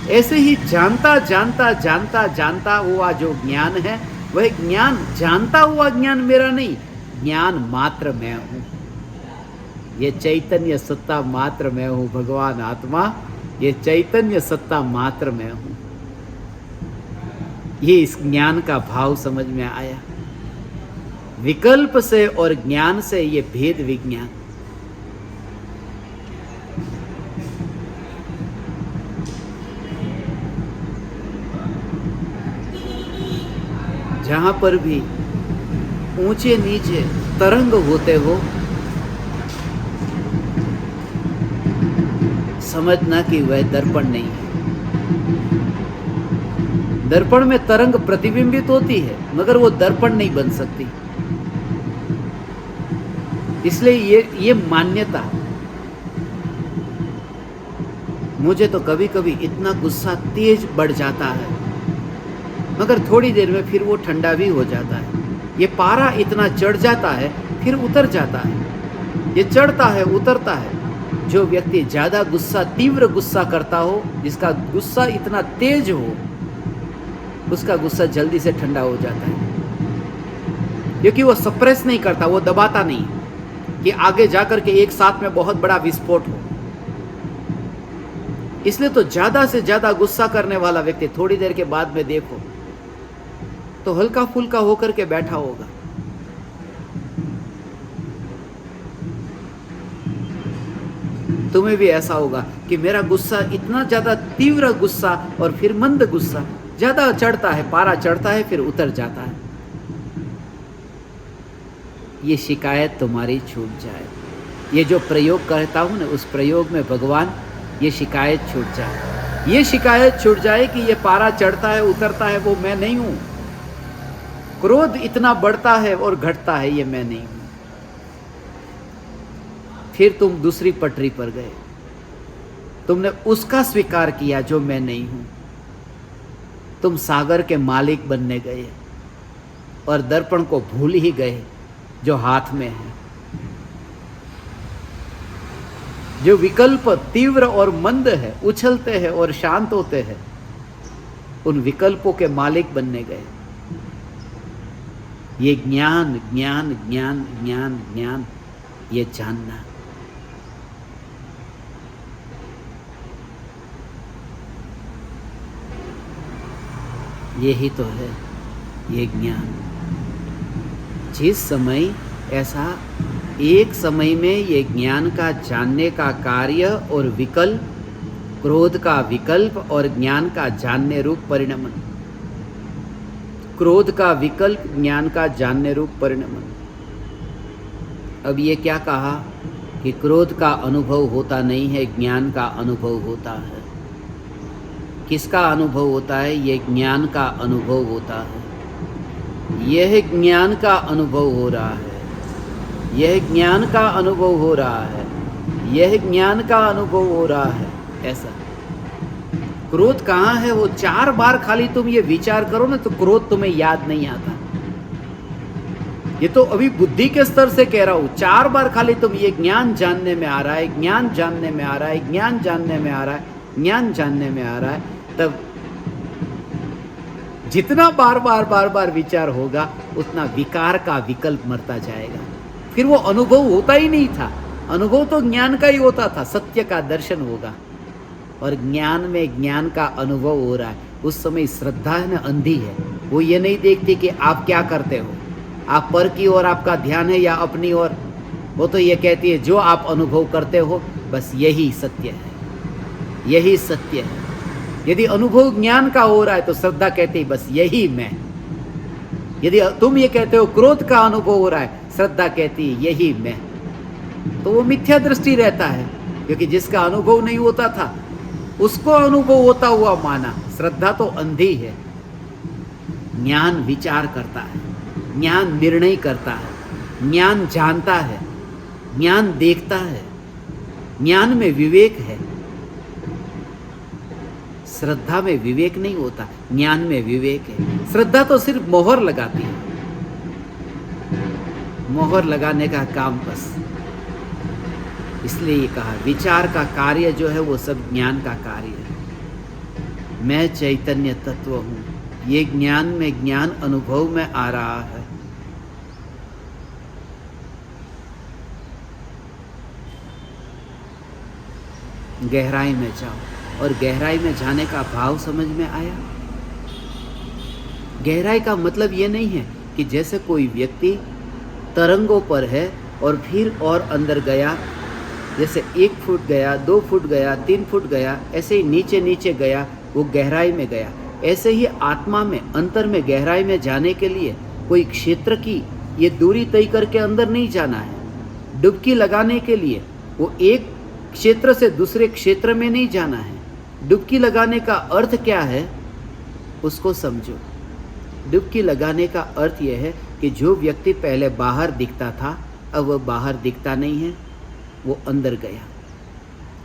[SPEAKER 1] ऐसे ही जानता जानता जानता जानता हुआ जो ज्ञान है, वह ज्ञान, जानता हुआ ज्ञान मेरा नहीं, ज्ञान मात्र मैं हूं। ये चैतन्य सत्ता मात्र मैं हूं। भगवान आत्मा, ये चैतन्य सत्ता मात्र मैं हूं। ये इस ज्ञान का भाव समझ में आया। विकल्प से और ज्ञान से ये भेद विज्ञान। जहां पर भी ऊंचे नीचे तरंग होते हो, समझना कि वह दर्पण नहीं है। दर्पण में तरंग प्रतिबिंबित होती है, मगर वो दर्पण नहीं बन सकती। इसलिए ये मान्यता। मुझे तो कभी कभी इतना गुस्सा तेज बढ़ जाता है, मगर थोड़ी देर में फिर वो ठंडा भी हो जाता है। ये पारा इतना चढ़ जाता है, फिर उतर जाता है। ये चढ़ता है, उतरता है। जो व्यक्ति ज़्यादा गुस्सा, तीव्र गुस्सा करता हो, जिसका गुस्सा इतना तेज हो, उसका गुस्सा जल्दी से ठंडा हो जाता है, क्योंकि वो सप्रेस नहीं करता, वो दबाता नहीं कि आगे जाकर के एक साथ में बहुत बड़ा विस्फोट हो। इसलिए तो ज्यादा से ज्यादा गुस्सा करने वाला व्यक्ति थोड़ी देर के बाद में देखो तो हल्का फुल्का होकर के बैठा होगा। तुम्हें भी ऐसा होगा कि मेरा गुस्सा इतना ज्यादा तीव्र गुस्सा और फिर मंद गुस्सा ज्यादा चढ़ता है, पारा चढ़ता है फिर उतर जाता है। ये शिकायत तुम्हारी छूट जाए। ये जो प्रयोग करता हूं ना, उस प्रयोग में भगवान ये शिकायत छूट जाए। ये शिकायत छूट जाए कि ये पारा चढ़ता है उतरता है वो मैं नहीं हूं। क्रोध इतना बढ़ता है और घटता है, ये मैं नहीं हूं। फिर तुम दूसरी पटरी पर गए, तुमने उसका स्वीकार किया जो मैं नहीं हूं। तुम सागर के मालिक बनने गए और दर्पण को भूल ही गए जो हाथ में है। जो विकल्प तीव्र और मंद है, उछलते हैं और शांत होते हैं, उन विकल्पों के मालिक बनने गए। ये ज्ञान ज्ञान ज्ञान ज्ञान ज्ञान, ये जानना। यही तो है ये ज्ञान। जिस समय ऐसा एक समय में ये ज्ञान का जानने का कार्य और विकल्प, क्रोध का विकल्प और ज्ञान का जानने रूप परिणमन, क्रोध का विकल्प ज्ञान का जानने रूप परिणमन। अब ये क्या कहा कि क्रोध का अनुभव होता नहीं है, ज्ञान का अनुभव होता है। किसका अनुभव होता है? ये ज्ञान का अनुभव होता है। यह ज्ञान का अनुभव हो रहा है, यह ज्ञान का अनुभव हो रहा है, यह ज्ञान का अनुभव हो रहा है। ऐसा क्रोध कहाँ है? वो 4 बार खाली तुम ये विचार करो ना तो क्रोध तुम्हें याद नहीं आता। ये तो अभी बुद्धि के स्तर से कह रहा हूं। 4 बार खाली तुम ये ज्ञान जानने में आ रहा है, ज्ञान जानने में आ रहा है, ज्ञान जानने में आ रहा है, ज्ञान जानने में आ रहा है, तब जितना बार बार बार बार विचार होगा उतना विकार का विकल्प मरता जाएगा। फिर वो अनुभव होता ही नहीं था। अनुभव तो ज्ञान का ही होता था। सत्य का दर्शन होगा और ज्ञान में ज्ञान का अनुभव हो रहा है। उस समय श्रद्धा है ना, अंधी है। वो ये नहीं देखती कि आप क्या करते हो, आप पर की ओर आपका ध्यान है या अपनी ओर। वो तो ये कहती है जो आप अनुभव करते हो बस यही सत्य है, यही सत्य है। यदि अनुभव ज्ञान का हो रहा है तो श्रद्धा कहती है बस यही मैं। यदि तुम ये कहते हो क्रोध का अनुभव हो रहा है, श्रद्धा कहती है यही मैं। तो वो मिथ्या दृष्टि रहता है, क्योंकि जिसका अनुभव नहीं होता था उसको अनुभव होता हुआ माना। श्रद्धा तो अंधी है। ज्ञान विचार करता है, ज्ञान निर्णय करता है, ज्ञान जानता है, ज्ञान देखता है, ज्ञान में विवेक है। श्रद्धा में विवेक नहीं होता, ज्ञान में विवेक है। श्रद्धा तो सिर्फ मोहर लगाती है, मोहर लगाने का काम बस। इसलिए ये कहा विचार का कार्य जो है वो सब ज्ञान का कार्य है। मैं चैतन्य तत्व हूं, ये ज्ञान में ज्ञान अनुभव में आ रहा है। गहराई में जाओ, और गहराई में जाने का भाव समझ में आया। गहराई का मतलब ये नहीं है कि जैसे कोई व्यक्ति तरंगों पर है और फिर और अंदर गया, जैसे 1 फुट गया, 2 फुट गया, 3 फुट गया, ऐसे ही नीचे नीचे गया, वो गहराई में गया। ऐसे ही आत्मा में, अंतर में, गहराई में जाने के लिए कोई क्षेत्र की ये दूरी तय करके अंदर नहीं जाना है। डुबकी लगाने के लिए वो एक क्षेत्र से दूसरे क्षेत्र में नहीं जाना है। डुबकी लगाने का अर्थ क्या है उसको समझो। डुबकी लगाने का अर्थ यह है कि जो व्यक्ति पहले बाहर दिखता था अब वह बाहर दिखता नहीं है, वो अंदर गया।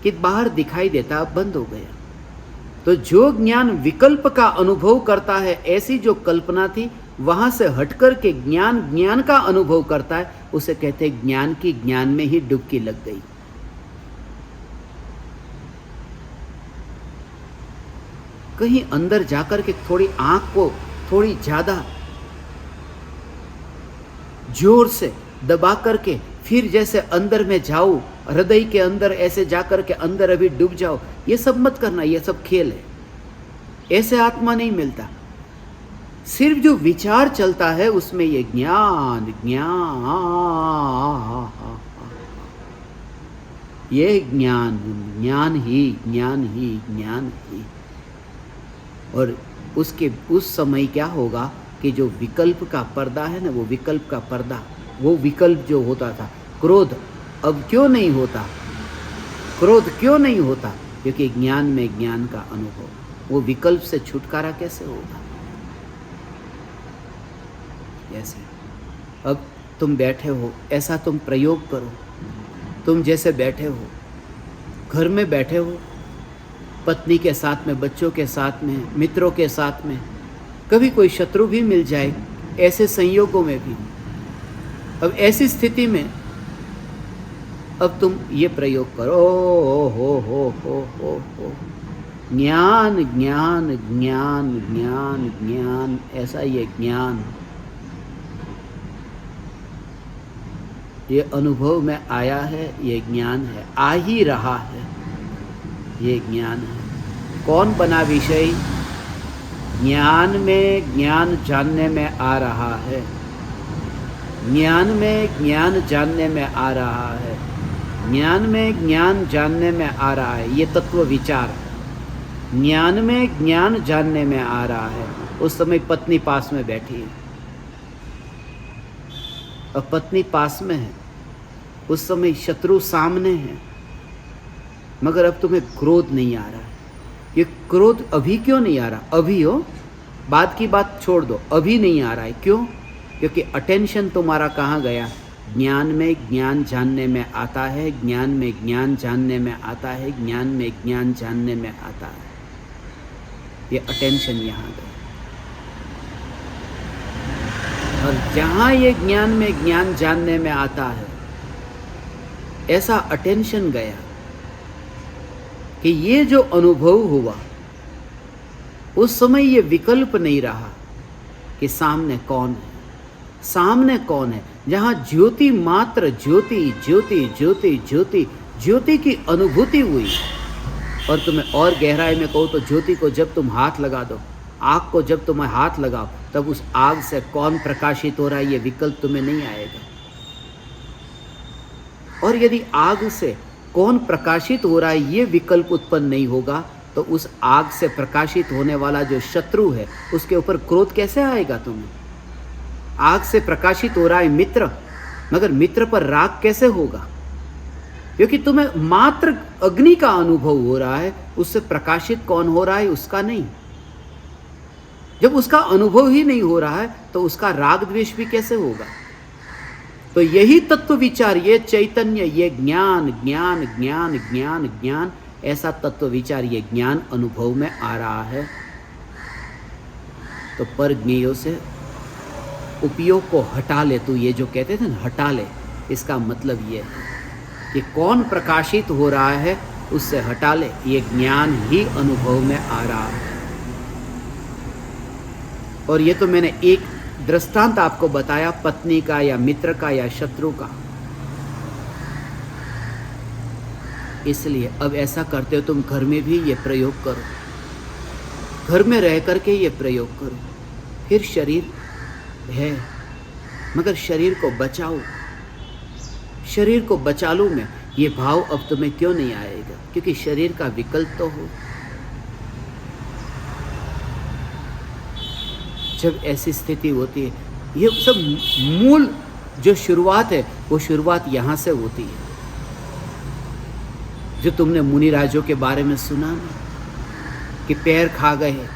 [SPEAKER 1] कि बाहर दिखाई देता अब बंद हो गया। तो जो ज्ञान विकल्प का अनुभव करता है, ऐसी जो कल्पना थी वहां से हटकर के ज्ञान ज्ञान का अनुभव करता है, उसे कहते हैं ज्ञान की ज्ञान में ही डुबकी लग गई। कहीं अंदर जाकर के थोड़ी आंख को थोड़ी ज्यादा जोर से दबा करके फिर जैसे अंदर में जाऊं हृदय के अंदर ऐसे जाकर के अंदर अभी डूब जाओ, ये सब मत करना, ये सब खेल है। ऐसे आत्मा नहीं मिलता। सिर्फ जो विचार चलता है उसमें ये ज्ञान ज्ञान, ये ज्ञान ज्ञान ही ज्ञान ही ज्ञान ही। और उसके उस समय क्या होगा कि जो विकल्प का पर्दा है ना, वो विकल्प का पर्दा, वो विकल्प जो होता था, क्रोध अब क्यों नहीं होता? क्रोध क्यों नहीं होता? क्योंकि ज्ञान में ज्ञान का अनुभव। वो विकल्प से छुटकारा कैसे होगा? ऐसे अब तुम बैठे हो, ऐसा तुम प्रयोग करो। तुम जैसे बैठे हो, घर में बैठे हो, पत्नी के साथ में, बच्चों के साथ में, मित्रों के साथ में, कभी कोई शत्रु भी मिल जाए, ऐसे संयोगों में भी, अब ऐसी स्थिति में अब तुम ये प्रयोग करो, हो ज्ञान ज्ञान ज्ञान ज्ञान ज्ञान, ऐसा ये ज्ञान, ये अनुभव में आया है, ये ज्ञान है, आ ही रहा है, ये ज्ञान है। कौन बना विषय? ज्ञान में ज्ञान जानने में आ रहा है, ज्ञान में ज्ञान जानने में आ रहा है, ज्ञान में ज्ञान जानने में आ रहा है। ये तत्व विचार ज्ञान में ज्ञान जानने में आ रहा है। उस समय पत्नी पास में बैठी है, अब पत्नी पास में है, उस समय शत्रु सामने है, मगर अब तुम्हें क्रोध नहीं आ रहा है। ये क्रोध अभी क्यों नहीं आ रहा? अभी हो, बाद की बात छोड़ दो, अभी नहीं आ रहा है। क्यों? क्योंकि अटेंशन तुम्हारा कहाँ गया? ज्ञान में ज्ञान जानने में आता है, ज्ञान में ज्ञान जानने में आता है, ज्ञान में ज्ञान जानने में आता है। ये अटेंशन यहाँ गया, और जहाँ ये ज्ञान में ज्ञान जानने में आता है, ऐसा अटेंशन गया कि ये जो अनुभव हुआ, उस समय ये विकल्प नहीं रहा कि सामने कौन है, सामने कौन है। जहाँ ज्योति मात्र, ज्योति ज्योति ज्योति ज्योति ज्योति की अनुभूति हुई। और तुम्हें और गहराई में कहूँ तो ज्योति को जब तुम हाथ लगा दो, आग को जब तुम्हें हाथ लगाओ, तब उस आग से कौन प्रकाशित हो रहा है, ये विकल्प तुम्हें नहीं आएगा। और यदि आग से कौन प्रकाशित हो रहा है, ये विकल्प उत्पन्न नहीं होगा, तो उस आग से प्रकाशित होने वाला जो शत्रु है, उसके ऊपर क्रोध कैसे आएगा तुम्हें? आग से प्रकाशित हो रहा है मित्र, मगर मित्र पर राग कैसे होगा? क्योंकि तुम्हें मात्र अग्नि का अनुभव हो रहा है, उससे प्रकाशित कौन हो रहा है उसका नहीं। जब उसका अनुभव ही नहीं हो रहा है, तो उसका राग द्वेष भी कैसे होगा? तो यही तत्व विचार, ये चैतन्य, ये ज्ञान ज्ञान ज्ञान ज्ञान ज्ञान, ऐसा तत्व विचार, ये ज्ञान अनुभव में आ रहा है। तो पर ज्ञेयों से उपयोग को हटा ले, तू ये जो कहते थे ना, हटा ले, इसका मतलब ये है कि कौन प्रकाशित हो रहा है उससे हटा ले, ये ज्ञान ही अनुभव में आ रहा है। और ये तो मैंने एक दृष्टांत आपको बताया, पत्नी का या मित्र का या शत्रु का। इसलिए अब ऐसा करते हो तुम, घर में भी ये प्रयोग करो, घर में रह करके ये प्रयोग करो। फिर शरीर है, मगर शरीर को बचाओ, शरीर को बचा लूँ मैं, ये भाव अब तुम्हें क्यों नहीं आएगा? क्योंकि शरीर का विकल्प तो हो। जब ऐसी स्थिति होती है, ये सब मूल जो शुरुआत है, वो शुरुआत यहाँ से होती है। जो तुमने मुनिराजों के बारे में सुना ना, कि पैर खा गए,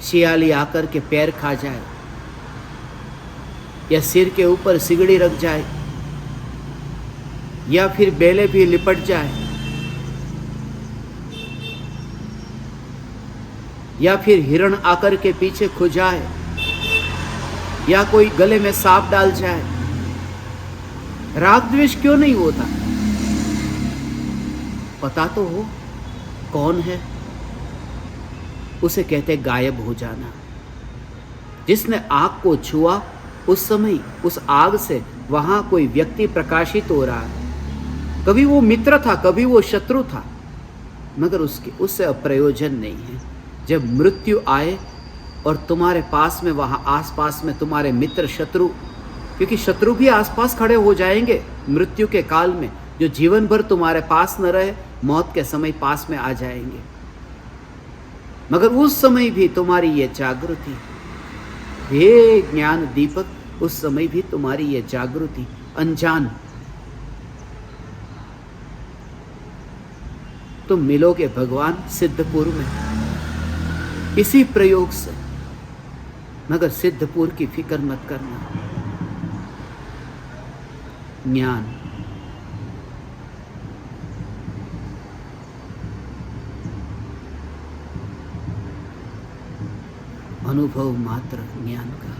[SPEAKER 1] शियाली आकर के पैर खा जाए, या सिर के ऊपर सिगड़ी रख जाए, या फिर बेले भी लिपट जाए, या फिर हिरण आकर के पीछे खुजाए, या कोई गले में सांप डाल जाए, राग द्वेष क्यों नहीं होता? पता तो हो कौन है, उसे कहते गायब हो जाना। जिसने आग को छुआ, उस समय उस आग से वहां कोई व्यक्ति प्रकाशित हो रहा है, कभी वो मित्र था, कभी वो शत्रु था, मगर उससे अब प्रयोजन नहीं है। जब मृत्यु आए और तुम्हारे पास में, वहाँ आसपास में तुम्हारे मित्र शत्रु, क्योंकि शत्रु भी आसपास खड़े हो जाएंगे मृत्यु के काल में, जो जीवन भर तुम्हारे पास न रहे, मौत के समय पास में आ जाएंगे। मगर उस समय भी तुम्हारी ये जागृति, हे ज्ञान दीपक, उस समय भी तुम्हारी ये जागृति, अनजान, तुम मिलोगे भगवान सिद्धपुर में इसी प्रयोग से। मगर सिद्धपुर की फिक्र मत करना। ज्ञान, अनुभव मात्र ज्ञान का।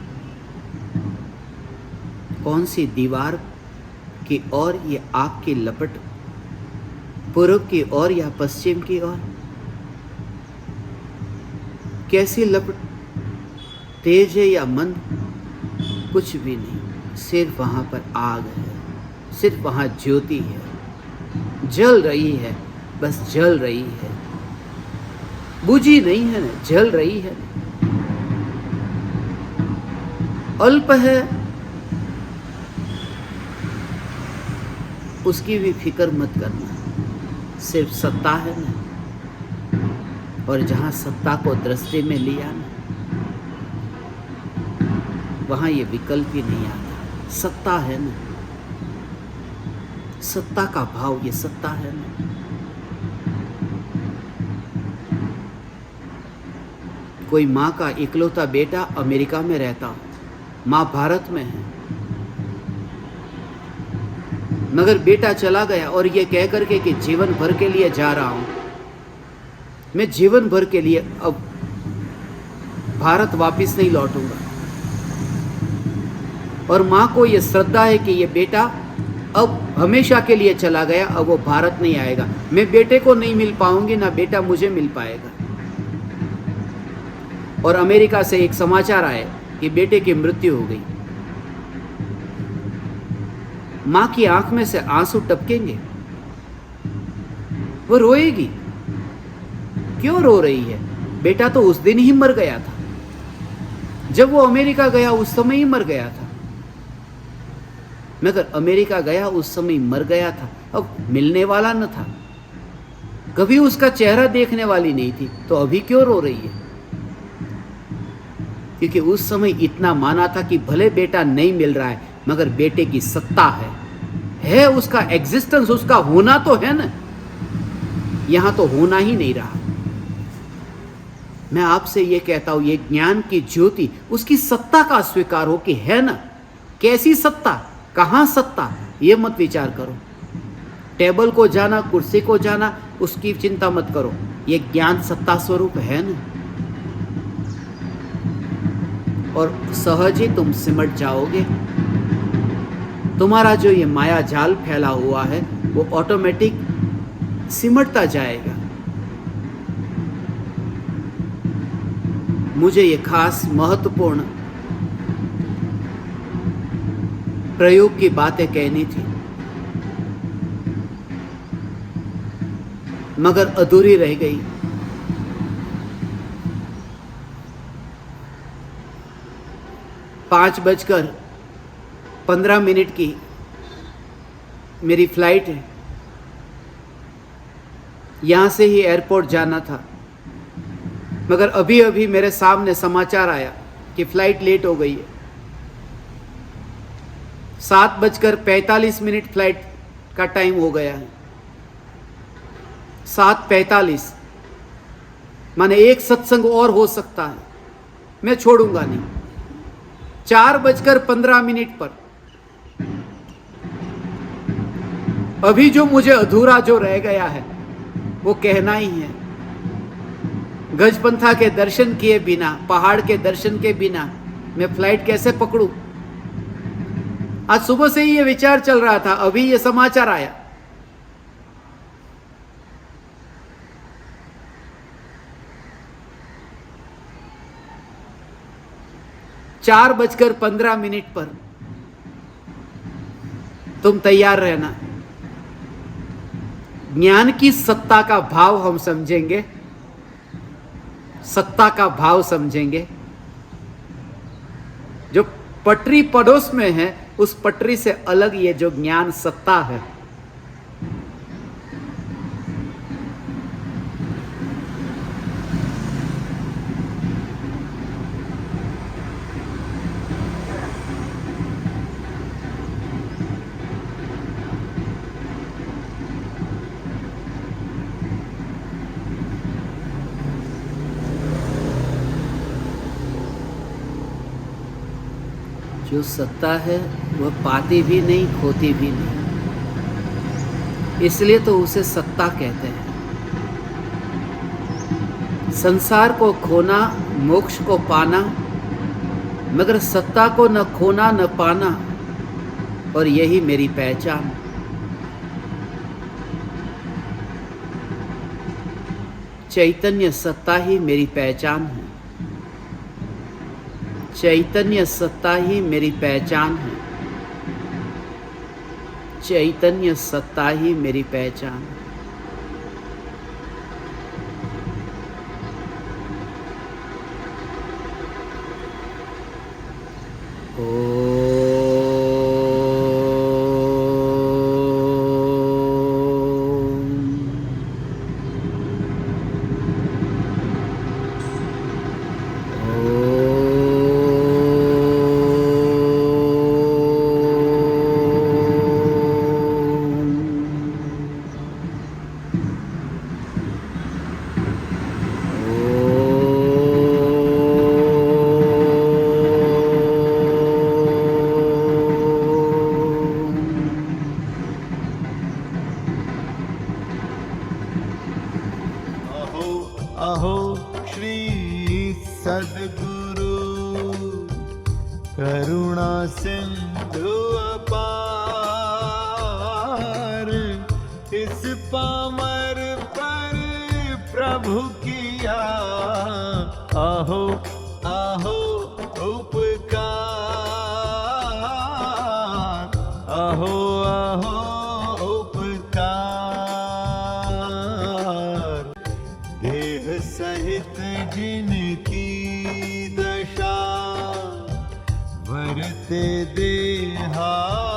[SPEAKER 1] कौन सी दीवार की ओर ये आग की लपट, पूर्व की ओर या पश्चिम की ओर? कैसी लपट, तेज है या मंद? कुछ भी नहीं, सिर्फ वहां पर आग है, सिर्फ वहां ज्योति है, जल रही है, बस जल रही है, बुझी नहीं है ना, जल रही है। अल्प है, उसकी भी फिक्र मत करना, सिर्फ सत्ता है ना। और जहां सत्ता को दृष्टि में लिया ना, वहां ये विकल्प ही नहीं आता। सत्ता है ना, सत्ता का भाव, ये सत्ता है ना। कोई माँ का इकलौता बेटा अमेरिका में रहता हो, माँ भारत में है, मगर बेटा चला गया और ये कह करके कि जीवन भर के लिए जा रहा हूं, मैं जीवन भर के लिए अब भारत वापस नहीं लौटूंगा। और माँ को ये श्रद्धा है कि ये बेटा अब हमेशा के लिए चला गया, अब वो भारत नहीं आएगा, मैं बेटे को नहीं मिल पाऊंगी, ना बेटा मुझे मिल पाएगा। और अमेरिका से एक समाचार आया कि बेटे की मृत्यु हो गई। मां की आंख में से आंसू टपकेंगे, वो रोएगी। क्यों रो रही है? बेटा तो उस दिन ही मर गया था, जब वो अमेरिका गया उस समय ही मर गया था। मगर अमेरिका गया उस समय मर गया था, अब मिलने वाला न था, कभी उसका चेहरा देखने वाली नहीं थी, तो अभी क्यों रो रही है? क्योंकि उस समय इतना माना था कि भले बेटा नहीं मिल रहा है, मगर बेटे की सत्ता है उसका एग्जिस्टेंस, उसका होना तो है ना। यहां तो होना ही नहीं रहा। मैं आपसे ये कहता हूं, ये ज्ञान की ज्योति, उसकी सत्ता का स्वीकार हो कि है ना। कैसी सत्ता, कहां सत्ता, ये मत विचार करो। टेबल को जाना, कुर्सी को जाना, उसकी चिंता मत करो। ये ज्ञान सत्ता स्वरूप है ना, और सहज ही तुम सिमट जाओगे। तुम्हारा जो ये माया जाल फैला हुआ है वो ऑटोमेटिक सिमटता जाएगा। मुझे ये खास महत्वपूर्ण प्रयोग की बातें कहनी थी, मगर अधूरी रह गई। पाँच 5:15 की मेरी फ्लाइट है, यहाँ से ही एयरपोर्ट जाना था, मगर अभी अभी मेरे सामने समाचार आया कि फ्लाइट लेट हो गई है। 7:45 फ्लाइट का टाइम हो गया है। 7:45 माने एक सत्संग और हो सकता है, मैं छोड़ूंगा नहीं। 4:15 पर अभी जो मुझे अधूरा जो रह गया है वो कहना ही है। गजपंथा के दर्शन किए बिना, पहाड़ के दर्शन के बिना मैं फ्लाइट कैसे पकड़ूं? आज सुबह से ही ये विचार चल रहा था, अभी ये समाचार आया। चार 4:15 पर तुम तैयार रहना। ज्ञान की सत्ता का भाव हम समझेंगे, सत्ता का भाव समझेंगे। जो पटरी पड़ोस में है उस पटरी से अलग ये जो ज्ञान सत्ता है। जो सत्ता है वह पाती भी नहीं, खोती भी नहीं, इसलिए तो उसे सत्ता कहते हैं। संसार को खोना, मोक्ष को पाना, मगर सत्ता को न खोना न पाना, और यही मेरी पहचान। चैतन्य सत्ता ही मेरी पहचान है। चैतन्य सत्ता ही मेरी पहचान है। चैतन्य सत्ता ही मेरी पहचान है।
[SPEAKER 2] अहो श्री सद्गुरु करुणा सिंधु अपार, इस पामर पर प्रभु किया आहो आहो उपकार, आहो आहो उपकार। देह सहित जिनकी दशा, वरते देहा